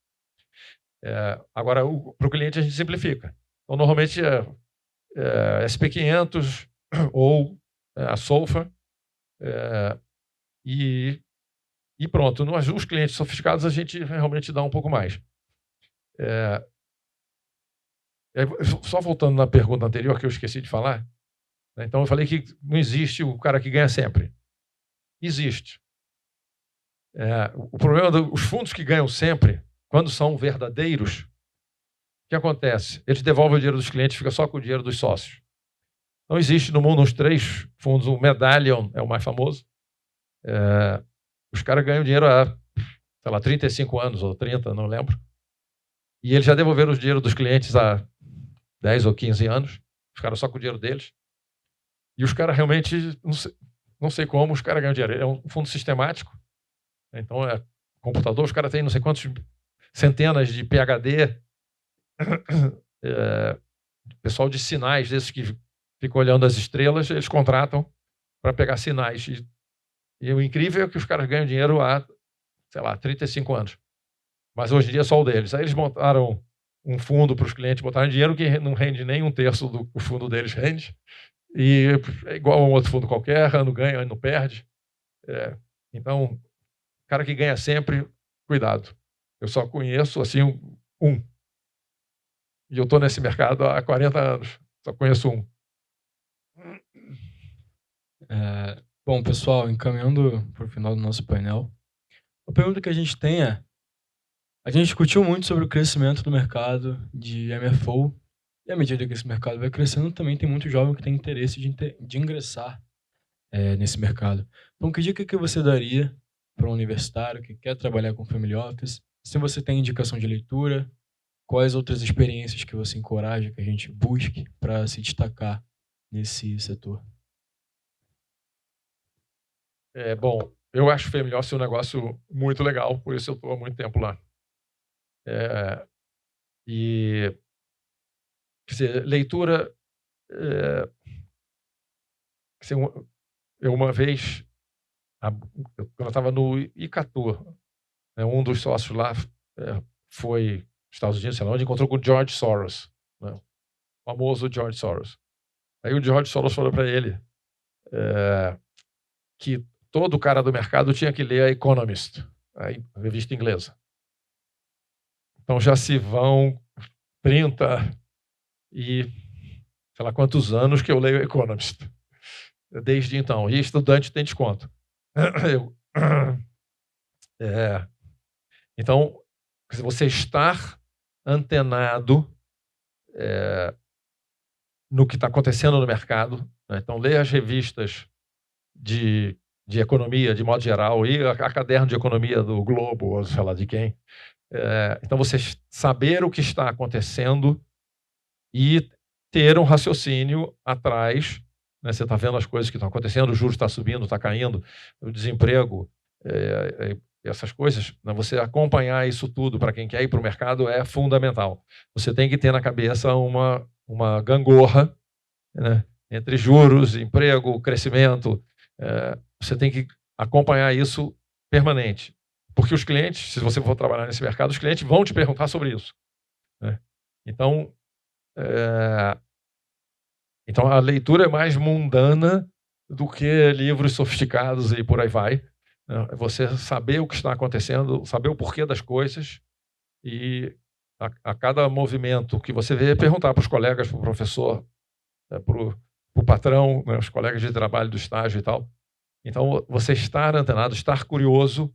Agora, para o cliente, a gente simplifica. Então, normalmente, SP500 ou a Sulfur, e pronto. Os clientes sofisticados, a gente realmente dá um pouco mais. Só voltando na pergunta anterior, que eu esqueci de falar, né? Então, eu falei que não existe o cara que ganha sempre. Existe. O problema dos fundos que ganham sempre, quando são verdadeiros, o que acontece? Eles devolvem o dinheiro dos clientes, fica só com o dinheiro dos sócios. Então, existe no mundo uns 3 fundos, o Medallion é o mais famoso. Os caras ganham dinheiro há, sei lá, 35 anos ou 30, não lembro. E eles já devolveram o dinheiro dos clientes há 10 ou 15 anos. Ficaram só com o dinheiro deles. E os caras realmente, não sei como, os caras ganham dinheiro. É um fundo sistemático. Então, computador, os caras têm não sei quantos centenas de PhD. Pessoal de sinais, desses que ficam olhando as estrelas, eles contratam para pegar sinais. E o incrível é que os caras ganham dinheiro há, sei lá, 35 anos. Mas hoje em dia é só o deles. Aí eles montaram um fundo para os clientes botarem dinheiro que não rende nem 1/3 do que o fundo deles rende. E é igual a um outro fundo qualquer, ano ganha, ano perde. Então, o cara que ganha sempre, cuidado. Eu só conheço assim um. E eu estou nesse mercado há 40 anos. Só conheço um. Bom, pessoal, encaminhando para o final do nosso painel, a pergunta que a gente tem a gente discutiu muito sobre o crescimento do mercado de MFO E à medida que esse mercado vai crescendo, também tem muito jovem que tem interesse de ingressar nesse mercado. Então, que dica que você daria para um universitário que quer trabalhar com Family Office? Se você tem indicação de leitura, quais outras experiências que você encoraja que a gente busque para se destacar nesse setor? Bom, eu acho o Family Office um negócio muito legal, por isso eu estou há muito tempo lá. E, quer dizer, leitura... quer dizer, eu uma vez, quando eu estava no Icatu, um dos sócios lá foi nos Estados Unidos, sei lá onde, encontrou com o George Soros, né? O famoso George Soros. Aí o George Soros falou para ele que todo cara do mercado tinha que ler a Economist, a revista inglesa. Então já se vão 30 e sei lá quantos anos que eu leio a Economist. Desde então. E estudante tem desconto. Então, você estar antenado no que está acontecendo no mercado, né? Então, ler as revistas de economia, de modo geral, e a caderno de economia do Globo, ou sei lá de quem. Então, você saber o que está acontecendo e ter um raciocínio atrás, né? Você está vendo as coisas que estão acontecendo, o juros está subindo, está caindo, o desemprego, essas coisas, né? Você acompanhar isso tudo para quem quer ir para o mercado é fundamental. Você tem que ter na cabeça uma gangorra, né? Entre juros, emprego, crescimento. Você tem que acompanhar isso permanente. Porque os clientes, se você for trabalhar nesse mercado, os clientes vão te perguntar sobre isso, né? Então, a leitura é mais mundana do que livros sofisticados e por aí vai. É você saber o que está acontecendo, saber o porquê das coisas e a cada movimento que você vê, perguntar para os colegas, para o professor, para o patrão, né, os colegas de trabalho do estágio e tal. Então, você estar antenado, estar curioso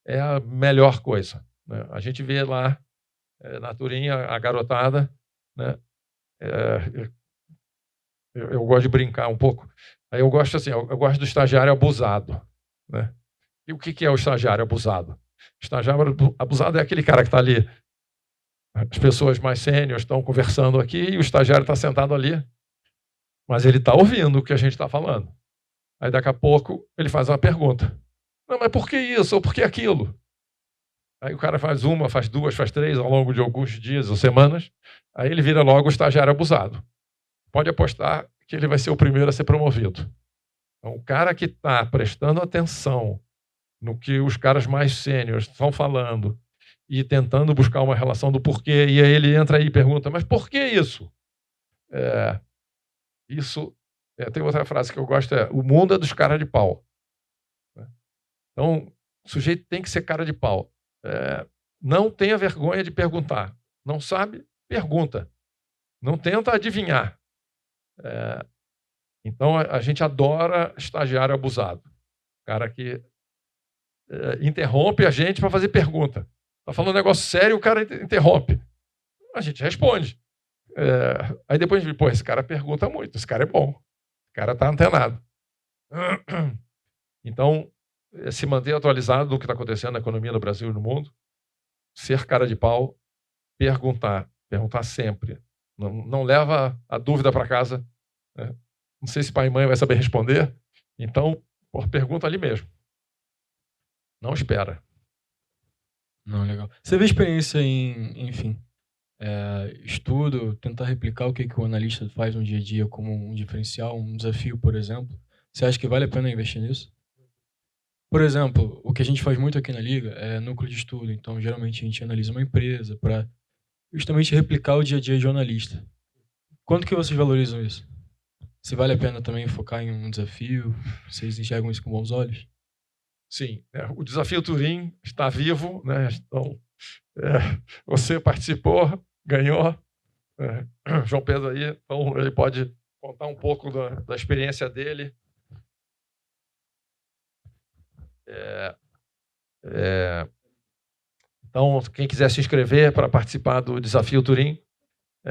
é a melhor coisa, né? A gente vê lá na Turim a garotada, né? Eu gosto de brincar um pouco. Aí eu gosto eu gosto do estagiário abusado, né? E o que é o estagiário abusado? O estagiário abusado é aquele cara que está ali, as pessoas mais sêniores estão conversando aqui e o estagiário está sentado ali, mas ele está ouvindo o que a gente está falando. Aí daqui a pouco ele faz uma pergunta. Não, mas por que isso ou por que aquilo? Aí o cara faz uma, faz duas, faz três ao longo de alguns dias ou semanas, aí ele vira logo o estagiário abusado. Pode apostar que ele vai ser o primeiro a ser promovido. Então, o cara que está prestando atenção no que os caras mais sêniores estão falando e tentando buscar uma relação do porquê, e aí ele entra aí e pergunta, mas por que isso? Tem outra frase que eu gosto, o mundo é dos caras de pau. Então, o sujeito tem que ser cara de pau. Não tenha vergonha de perguntar. Não sabe? Pergunta. Não tenta adivinhar. Então, a gente adora estagiário abusado. Cara que interrompe a gente para fazer pergunta. Está falando um negócio sério, o cara interrompe. A gente responde. Aí depois a gente diz, esse cara pergunta muito, esse cara é bom. O cara está antenado. Então, se manter atualizado do que está acontecendo na economia no Brasil e no mundo, ser cara de pau, perguntar sempre. Não leva a dúvida para casa, né? Não sei se pai e mãe vai saber responder, então, pergunta ali mesmo. Não espera. Não, legal. Você vê experiência em, enfim, estudo, tentar replicar o que o analista faz no dia a dia como um diferencial, um desafio, por exemplo? Você acha que vale a pena investir nisso? Por exemplo, o que a gente faz muito aqui na Liga é núcleo de estudo. Então, geralmente, a gente analisa uma empresa para justamente replicar o dia a dia de um analista. Quanto que vocês valorizam isso? Se vale a pena também focar em um desafio? Vocês enxergam isso com bons olhos? Sim. O desafio Turim está vivo, né? Então, você participou, ganhou. João Pedro aí, então ele pode contar um pouco da experiência dele. Então, quem quiser se inscrever para participar do Desafio Turim,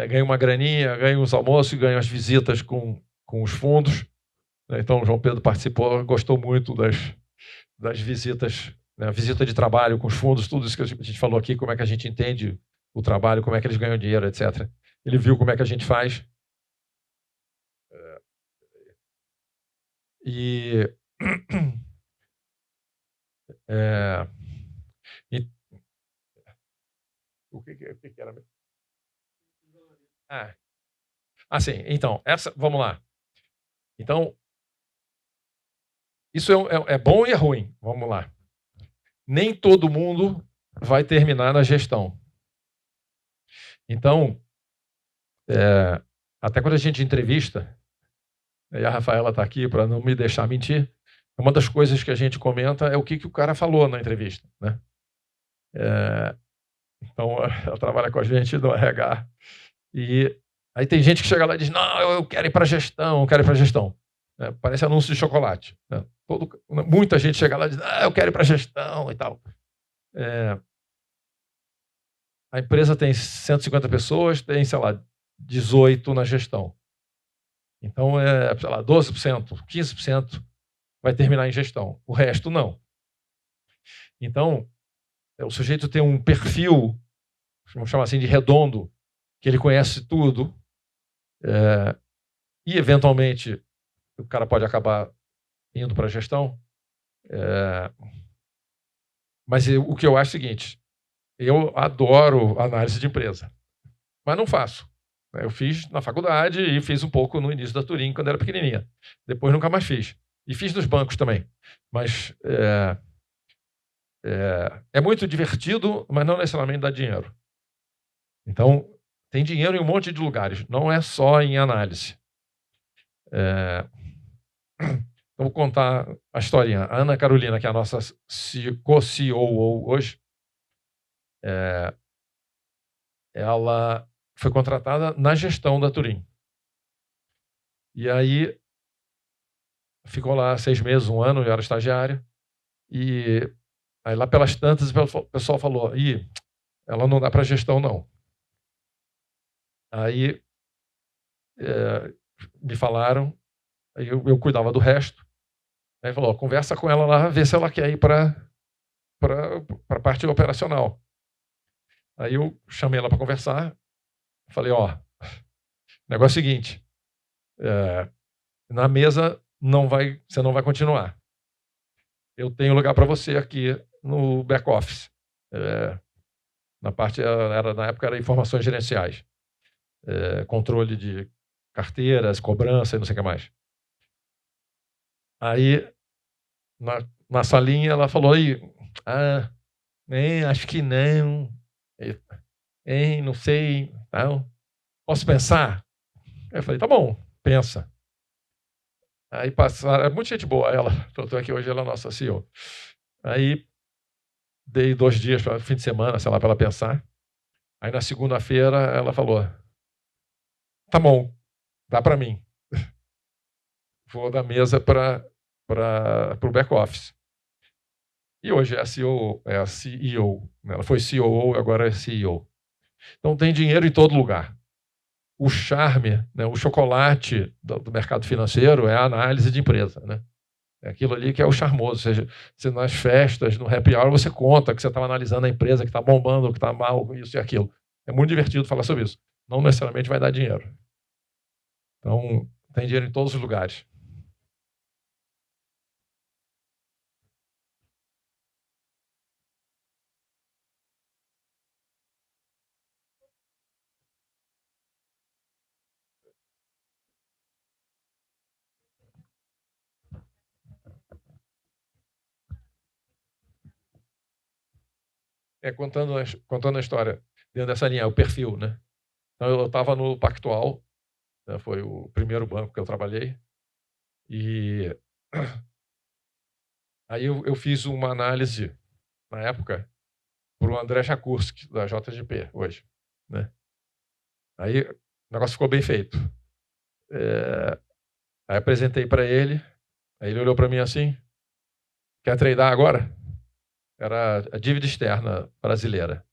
ganho uma graninha, ganho os almoços, ganho as visitas com os fundos. Então, o João Pedro participou, gostou muito das visitas, né? Visita de trabalho com os fundos, tudo isso que a gente falou aqui, como é que a gente entende o trabalho, como é que eles ganham dinheiro, etc. Ele viu como é que a gente faz. E o que era mesmo? Sim. Então, vamos lá. Então, isso é bom e é ruim. Vamos lá. Nem todo mundo vai terminar na gestão. Então, até quando a gente entrevista, e a Rafaela está aqui para não me deixar mentir, uma das coisas que a gente comenta é o que o cara falou na entrevista, né? Então, ela trabalha com a gente no RH. E aí tem gente que chega lá e diz, não, eu quero ir para a gestão, eu quero ir para a gestão. Parece anúncio de chocolate. Né? Muita gente chega lá e diz, eu quero ir para a gestão e tal. A empresa tem 150 pessoas, tem, sei lá, 18 na gestão. Então, sei lá, 12%, 15% vai terminar em gestão. O resto, não. Então, o sujeito tem um perfil, vamos chamar assim, de redondo, que ele conhece tudo, e, eventualmente, o cara pode acabar indo para a gestão. Mas o que eu acho é o seguinte, eu adoro análise de empresa, mas não faço. Eu fiz na faculdade e fiz um pouco no início da Turim, quando era pequenininha. Depois nunca mais fiz. E fiz nos bancos também. Mas é muito divertido, mas não necessariamente dá dinheiro. Então, tem dinheiro em um monte de lugares, não é só em análise. Vou contar a historinha. A Ana Carolina, que é a nossa co-CEO hoje, ela foi contratada na gestão da Turim. E aí ficou lá 6 meses, 1 ano, eu era estagiário. E aí lá pelas tantas o pessoal falou, ela não dá para gestão, não. Aí me falaram, aí eu cuidava do resto. Aí falou, conversa com ela lá, vê se ela quer ir para a parte operacional. Aí eu chamei ela para conversar, falei, o negócio é o seguinte, na mesa você não vai continuar. Eu tenho lugar para você aqui no back-office. Na época era informações gerenciais. Controle de carteiras, cobrança e não sei o que mais. Aí, na salinha, ela falou, acho que não. Não sei. Não. Posso pensar? Eu falei, tá bom, pensa. Aí passaram, muita gente boa ela, tanto é que hoje ela é nossa CEO. Aí dei 2 dias para fim de semana, sei lá, para ela pensar. Aí na segunda-feira ela falou, tá bom, dá para mim. Vou da mesa para o back-office. E hoje é a CEO. Ela foi COO, agora é CEO. Então tem dinheiro em todo lugar. O charme, né, o chocolate do mercado financeiro é a análise de empresa. Né? É aquilo ali que é o charmoso. Ou seja, você nas festas, no happy hour, você conta que você estava analisando a empresa que está bombando, que está mal, isso e aquilo. É muito divertido falar sobre isso. Não necessariamente vai dar dinheiro. Então, tem dinheiro em todos os lugares. Contando a história dentro dessa linha, o perfil, né? Então, eu estava no Pactual, né, foi o primeiro banco que eu trabalhei, e aí eu fiz uma análise, na época, para o André Jakurski, da JGP, hoje. Né? Aí o negócio ficou bem feito. Aí apresentei para ele, aí ele olhou para mim assim, quer tradar agora? Era a dívida externa brasileira.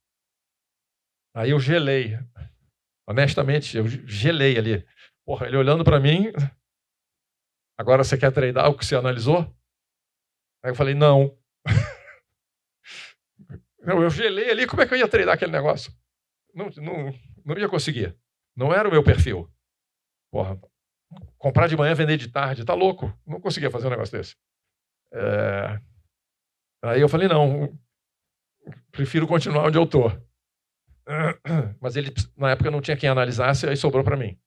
Aí eu gelei. Honestamente, eu gelei ali. Porra, ele olhando para mim, agora você quer tradear o que você analisou? Aí eu falei, não. Eu gelei ali, como é que eu ia tradear aquele negócio? Não ia conseguir. Não era o meu perfil. Porra, comprar de manhã, vender de tarde, tá louco. Não conseguia fazer um negócio desse. Aí eu falei, não, prefiro continuar onde eu tô. Mas ele, na época, não tinha quem analisasse, aí sobrou para mim.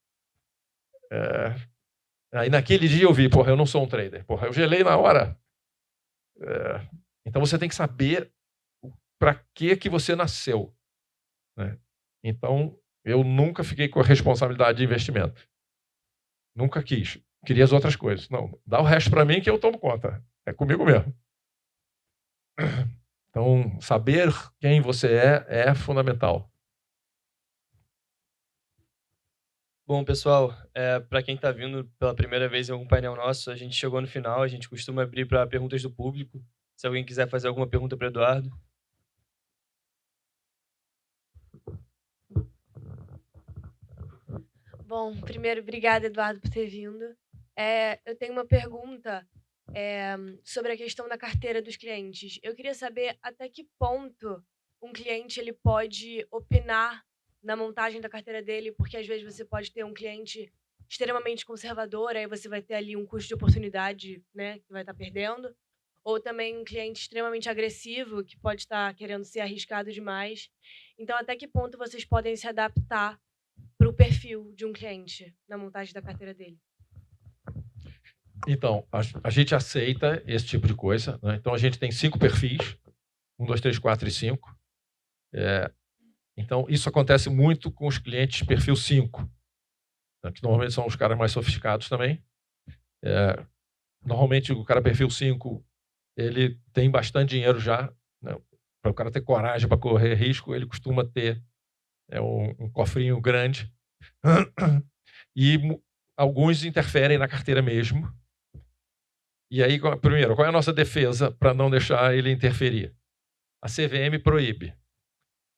Aí naquele dia eu vi, porra, eu não sou um trader. Porra, eu gelei na hora. Então você tem que saber para que você nasceu, né? Então eu nunca fiquei com a responsabilidade de investimento. Nunca quis. Queria as outras coisas. Não, dá o resto para mim que eu tomo conta. É comigo mesmo. Então, saber quem você é fundamental. Bom, pessoal, para quem está vindo pela primeira vez em algum painel nosso, a gente chegou no final, a gente costuma abrir para perguntas do público. Se alguém quiser fazer alguma pergunta para o Eduardo. Bom, primeiro, obrigada, Eduardo, por ter vindo. Eu tenho uma pergunta sobre a questão da carteira dos clientes. Eu queria saber até que ponto um cliente ele pode opinar na montagem da carteira dele, porque às vezes você pode ter um cliente extremamente conservador, aí você vai ter ali um custo de oportunidade, né, que vai estar perdendo, ou também um cliente extremamente agressivo, que pode estar querendo ser arriscado demais. Então, até que ponto vocês podem se adaptar para o perfil de um cliente na montagem da carteira dele? Então, a gente aceita esse tipo de coisa, né? Então, a gente tem 5 perfis, 1, 2, 3, 4 e 5. Então, isso acontece muito com os clientes perfil 5, né? Que normalmente são os caras mais sofisticados também. Normalmente, o cara perfil 5, ele tem bastante dinheiro já, né? Para o cara ter coragem para correr risco, ele costuma ter um cofrinho grande. E alguns interferem na carteira mesmo. E aí, primeiro, qual é a nossa defesa para não deixar ele interferir? A CVM proíbe.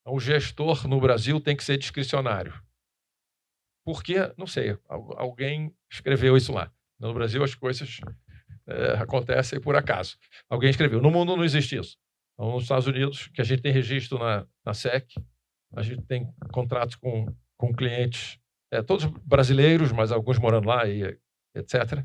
Então, o gestor no Brasil tem que ser discricionário. Por quê? Não sei. Alguém escreveu isso lá. No Brasil, as coisas acontecem por acaso. Alguém escreveu. No mundo não existe isso. Então, nos Estados Unidos, que a gente tem registro na SEC, a gente tem contratos com clientes, todos brasileiros, mas alguns morando lá, e etc.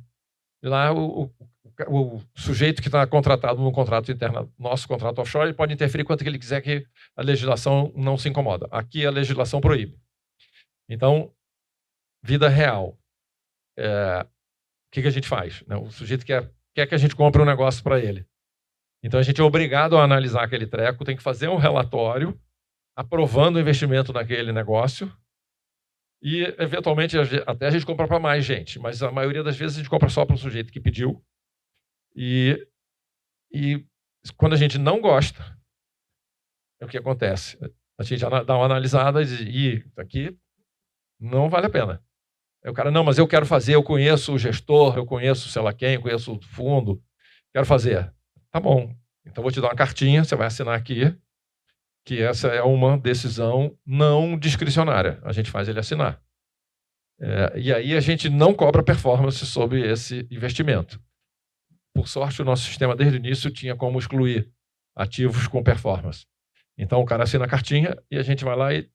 E lá, o sujeito que está contratado no contrato interno, nosso contrato offshore, ele pode interferir quanto que ele quiser, que a legislação não se incomoda. Aqui, a legislação proíbe. Então, vida real. O que a gente faz? O sujeito quer que a gente compre um negócio para ele. Então, a gente é obrigado a analisar aquele treco, tem que fazer um relatório aprovando o investimento naquele negócio e, eventualmente, até a gente compra para mais gente, mas a maioria das vezes a gente compra só para o sujeito que pediu. E quando a gente não gosta, o que acontece? A gente dá uma analisada e diz, isso aqui não vale a pena. Aí o cara, não, mas eu quero fazer, eu conheço o gestor, eu conheço sei lá quem, eu conheço o fundo, quero fazer. Tá bom, então vou te dar uma cartinha, você vai assinar aqui, que essa é uma decisão não discricionária. A gente faz ele assinar. E aí a gente não cobra performance sobre esse investimento. Por sorte, o nosso sistema, desde o início, tinha como excluir ativos com performance. Então, o cara assina a cartinha e a gente vai lá e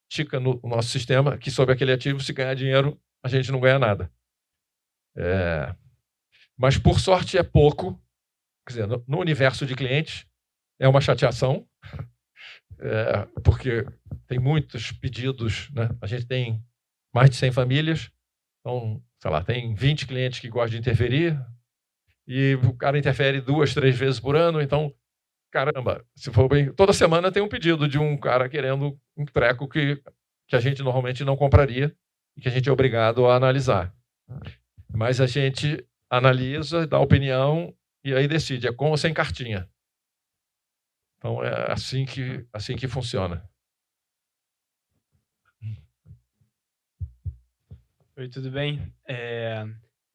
tica no nosso sistema que sobre aquele ativo, se ganhar dinheiro, a gente não ganha nada. Mas, por sorte, é pouco. Quer dizer, no universo de clientes, é uma chateação, porque tem muitos pedidos, né? A gente tem mais de 100 famílias, então, sei lá, tem 20 clientes que gostam de interferir, e o cara interfere 2, 3 vezes por ano, então, caramba, se for bem, toda semana tem um pedido de um cara querendo um treco que a gente normalmente não compraria e que a gente é obrigado a analisar. Mas a gente analisa, dá opinião e aí decide, é com ou sem cartinha. Então, é assim que funciona. Oi, tudo bem?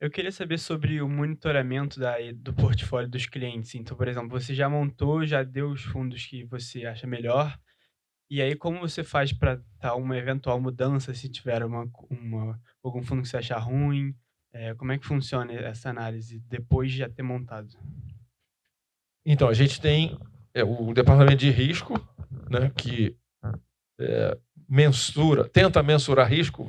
Eu queria saber sobre o monitoramento do portfólio dos clientes. Então, por exemplo, você já montou, já deu os fundos que você acha melhor, E aí, como você faz para dar uma eventual mudança se tiver algum fundo que você achar ruim? Como é que funciona essa análise depois de já ter montado? Então, a gente tem o departamento de risco, né, que tenta mensurar risco,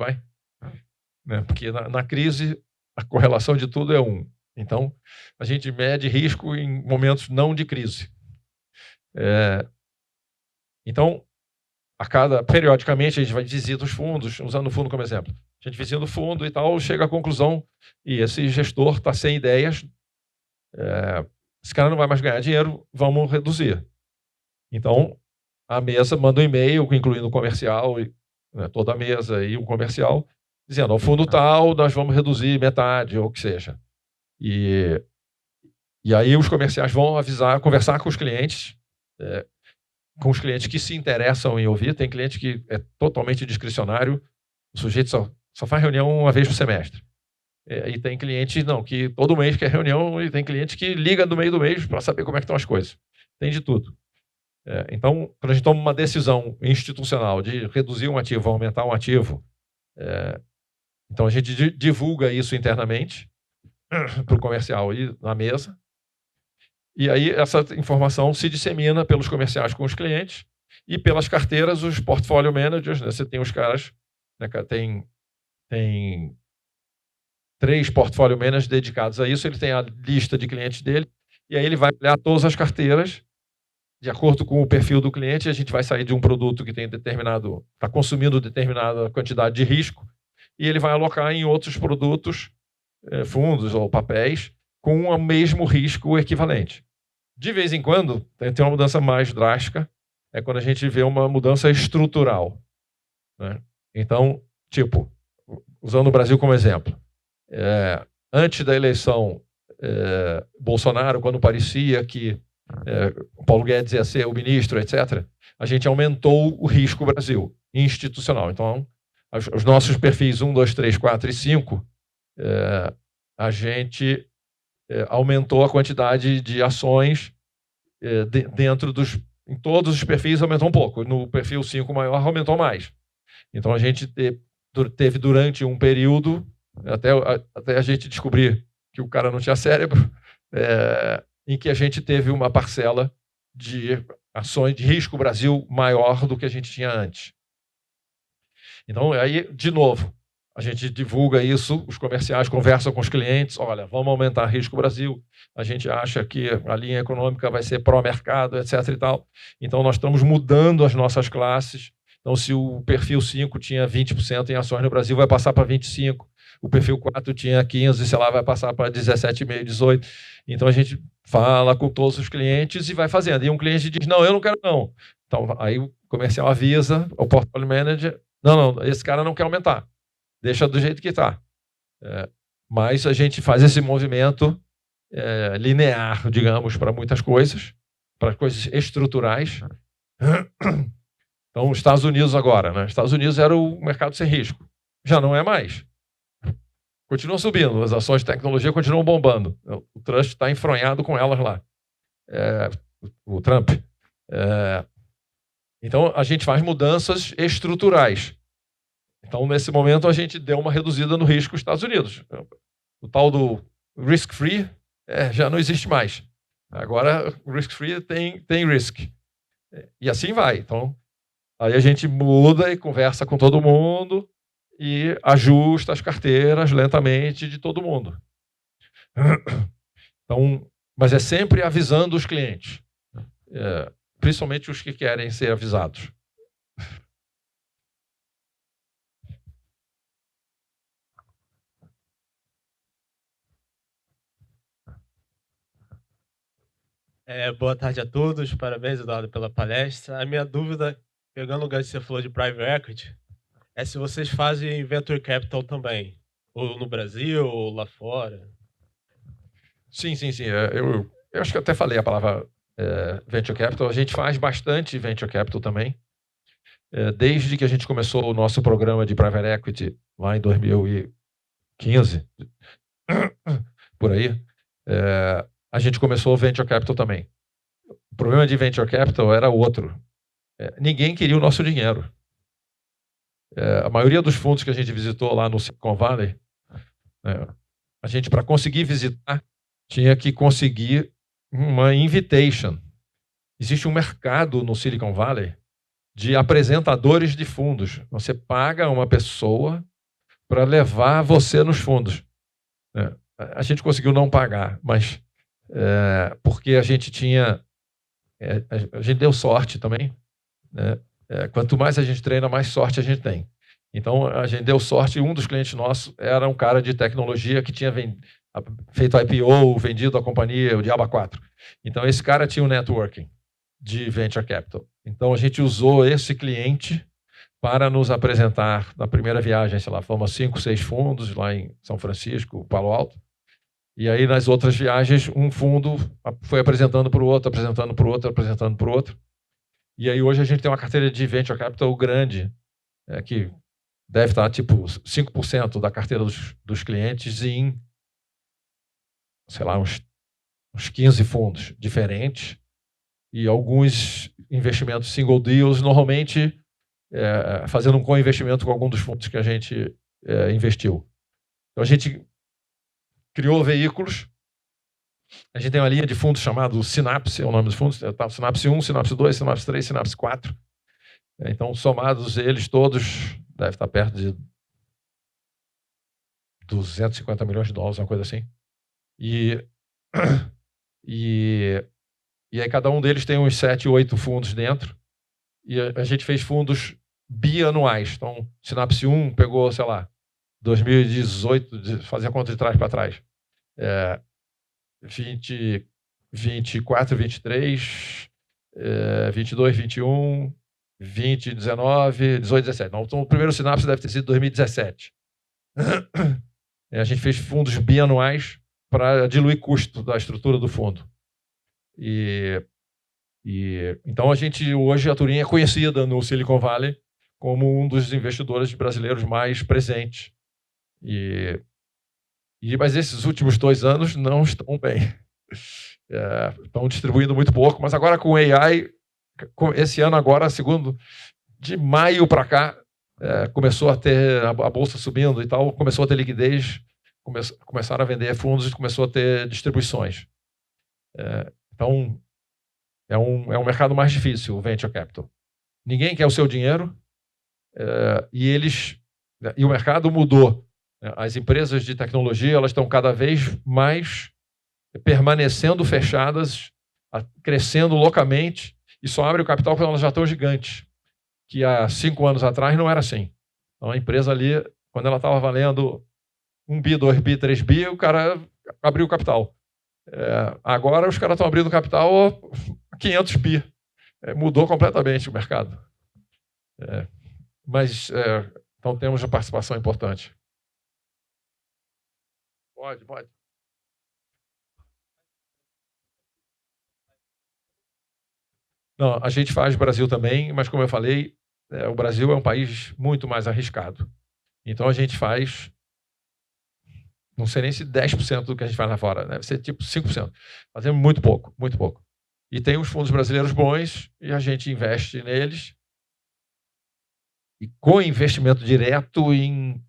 né, porque na crise a correlação de tudo é 1. Então, a gente mede risco em momentos não de crise. Então, periodicamente, a gente vai visita os fundos, usando o fundo como exemplo. A gente visita o fundo e tal, chega à conclusão, e esse gestor está sem ideias, esse cara não vai mais ganhar dinheiro, vamos reduzir. Então, a mesa manda um e-mail, incluindo o comercial, né, toda a mesa e o comercial, dizendo, ao fundo tal, nós vamos reduzir metade, ou o que seja. E aí os comerciais vão conversar com os clientes que se interessam em ouvir. Tem cliente que é totalmente discricionário, o sujeito só faz reunião uma vez por semestre. E tem cliente que todo mês quer reunião, e tem cliente que liga no meio do mês para saber como é que estão as coisas. Tem de tudo. Então, quando a gente toma uma decisão institucional de reduzir um ativo, aumentar um ativo, então a gente divulga isso internamente para o comercial e na mesa. E aí essa informação se dissemina pelos comerciais com os clientes e pelas carteiras, os portfolio managers. Né? Você tem os caras, né, tem 3 portfolio managers dedicados a isso, ele tem a lista de clientes dele, e aí ele vai olhar todas as carteiras, de acordo com o perfil do cliente. A gente vai sair de um produto que está consumindo determinada quantidade de risco, e ele vai alocar em outros produtos, fundos ou papéis, com o mesmo risco equivalente. De vez em quando, tem uma mudança mais drástica, é quando a gente vê uma mudança estrutural. Né? Então, usando o Brasil como exemplo, antes da eleição, Bolsonaro, quando parecia que Paulo Guedes ia ser o ministro, etc., a gente aumentou o risco Brasil institucional. Então, os nossos perfis 1, 2, 3, 4 e 5, a gente aumentou a quantidade de ações em todos os perfis, aumentou um pouco. No perfil 5 maior, aumentou mais. Então, a gente teve durante um período, até a gente descobrir que o cara não tinha cérebro, em que a gente teve uma parcela de ações de risco Brasil maior do que a gente tinha antes. Então, aí, de novo, a gente divulga isso, os comerciais conversam com os clientes, olha, vamos aumentar risco Brasil, a gente acha que a linha econômica vai ser pró-mercado, etc. e tal. Então, nós estamos mudando as nossas classes. Então, se o perfil 5 tinha 20% em ações no Brasil, vai passar para 25%. O perfil 4 tinha 15%, sei lá, vai passar para 17,5%, 18%. Então, a gente fala com todos os clientes e vai fazendo. E um cliente diz, não, eu não quero não. Então, aí o comercial avisa o portfolio manager, não, esse cara não quer aumentar. Deixa do jeito que está. Mas a gente faz esse movimento linear, digamos, para muitas coisas, para coisas estruturais. Então, os Estados Unidos agora, né? Estados Unidos era o mercado sem risco. Já não é mais. Continua subindo, as ações de tecnologia continuam bombando. O Trump está enfronhado com elas lá. O Trump. Então, a gente faz mudanças estruturais. Então, nesse momento, a gente deu uma reduzida no risco dos Estados Unidos. O tal do risk-free já não existe mais. Agora, o risk-free tem risk. E assim vai. Então, aí a gente muda e conversa com todo mundo e ajusta as carteiras lentamente de todo mundo. Então, mas é sempre avisando os clientes, principalmente os que querem ser avisados. Boa tarde a todos, parabéns, Eduardo, pela palestra. A minha dúvida, pegando o lugar que você falou de private equity, é se vocês fazem venture capital também, ou no Brasil, ou lá fora. Sim. Eu acho que eu até falei a palavra venture capital. A gente faz bastante venture capital também. Desde que a gente começou o nosso programa de private equity, lá em 2015, por aí, a gente começou o venture capital também. O problema de venture capital era outro. ninguém queria o nosso dinheiro. A maioria dos fundos que a gente visitou lá no Silicon Valley, a gente, para conseguir visitar, tinha que conseguir uma invitation. Existe um mercado no Silicon Valley de apresentadores de fundos. Você paga uma pessoa para levar você nos fundos. A gente conseguiu não pagar, mas porque a gente tinha... a gente deu sorte também. Quanto mais a gente treina, mais sorte a gente tem. Então, a gente deu sorte e um dos clientes nossos era um cara de tecnologia que tinha feito IPO, vendido a companhia, o Diaba 4. Então, esse cara tinha um networking de Venture Capital. Então, a gente usou esse cliente para nos apresentar na primeira viagem, sei lá, fomos 5, 6 fundos lá em São Francisco, Palo Alto. E aí, nas outras viagens, um fundo foi apresentando para o outro, apresentando para o outro, apresentando para o outro. E aí, hoje, a gente tem uma carteira de Venture Capital grande, que deve estar, tipo, 5% da carteira dos clientes em, sei lá, uns 15 fundos diferentes e alguns investimentos single deals, normalmente fazendo um co-investimento com algum dos fundos que a gente investiu. Então, a gente criou veículos. A gente tem uma linha de fundos chamado Synapse, é o nome dos fundos. Synapse 1, Synapse 2, Synapse 3, Synapse 4. Então, somados eles todos, deve estar perto de 250 milhões de dólares, uma coisa assim. E aí cada um deles tem uns 7, 8 fundos dentro. E a gente fez fundos bianuais. Então, Synapse 1 pegou, sei lá, 2018, fazia conta de trás para trás. 24, 23, 22, 21, 20, 19, 18, 17. Então, o primeiro Synapse deve ter sido 2017. A gente fez fundos bianuais para diluir custo da estrutura do fundo. Então, hoje, a Turin é conhecida no Silicon Valley como um dos investidores brasileiros mais presentes. Mas esses últimos 2 anos não estão bem. Estão distribuindo muito pouco, mas agora com AI, esse ano agora, segundo, de maio para cá, começou a ter a bolsa subindo e tal, começou a ter liquidez, começaram a vender fundos e começou a ter distribuições. Então, é um mercado mais difícil, o Venture Capital. Ninguém quer o seu dinheiro e o mercado mudou. As empresas de tecnologia elas estão cada vez mais permanecendo fechadas, crescendo loucamente, e só abre o capital quando elas já estão gigantes, que há 5 anos atrás não era assim. Então, a empresa ali, quando ela estava valendo 1 bi, 2 bi, 3 bi, o cara abriu o capital. Agora, os caras estão abrindo capital a 500 bi. Mudou completamente o mercado. Então, temos uma participação importante. Pode. Não, a gente faz Brasil também, mas como eu falei, o Brasil é um país muito mais arriscado. Então a gente faz, não sei nem se 10% do que a gente faz lá fora, deve ser tipo 5%. Fazemos muito pouco, muito pouco. E tem uns fundos brasileiros bons e a gente investe neles. E com investimento direto em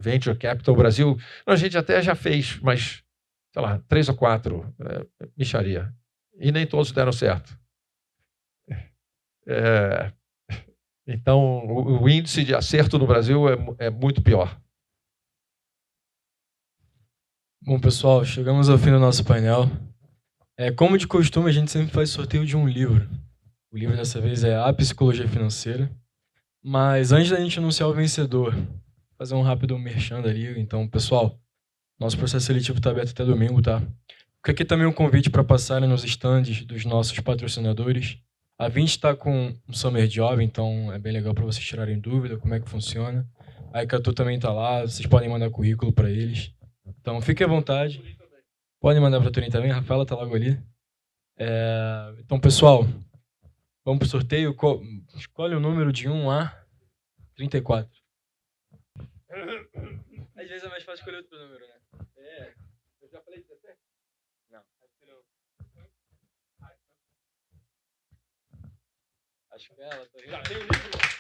Venture Capital Brasil, a gente até já fez, mas, sei lá, 3 ou 4 mixaria. E nem todos deram certo. Então, o índice de acerto no Brasil é muito pior. Bom, pessoal, chegamos ao fim do nosso painel. Como de costume, a gente sempre faz sorteio de um livro. O livro dessa vez é A Psicologia Financeira. Mas antes da gente anunciar o vencedor, fazer um rápido merchan ali. Então, pessoal, nosso processo seletivo está aberto até domingo, tá? Fica aqui também um convite para passarem nos stands dos nossos patrocinadores. A 20 está com um Summer Job, então é bem legal para vocês tirarem dúvida como é que funciona. A Icatu também está lá, vocês podem mandar currículo para eles. Então, fiquem à vontade. Podem mandar para a Turim também, a Rafaela está logo ali. Então, pessoal, vamos para o sorteio. Escolhe o número de 1 a 34. Às vezes é mais fácil escolher outro número, né? Eu já falei 17? Não. Acho que ela. Já tem o livro.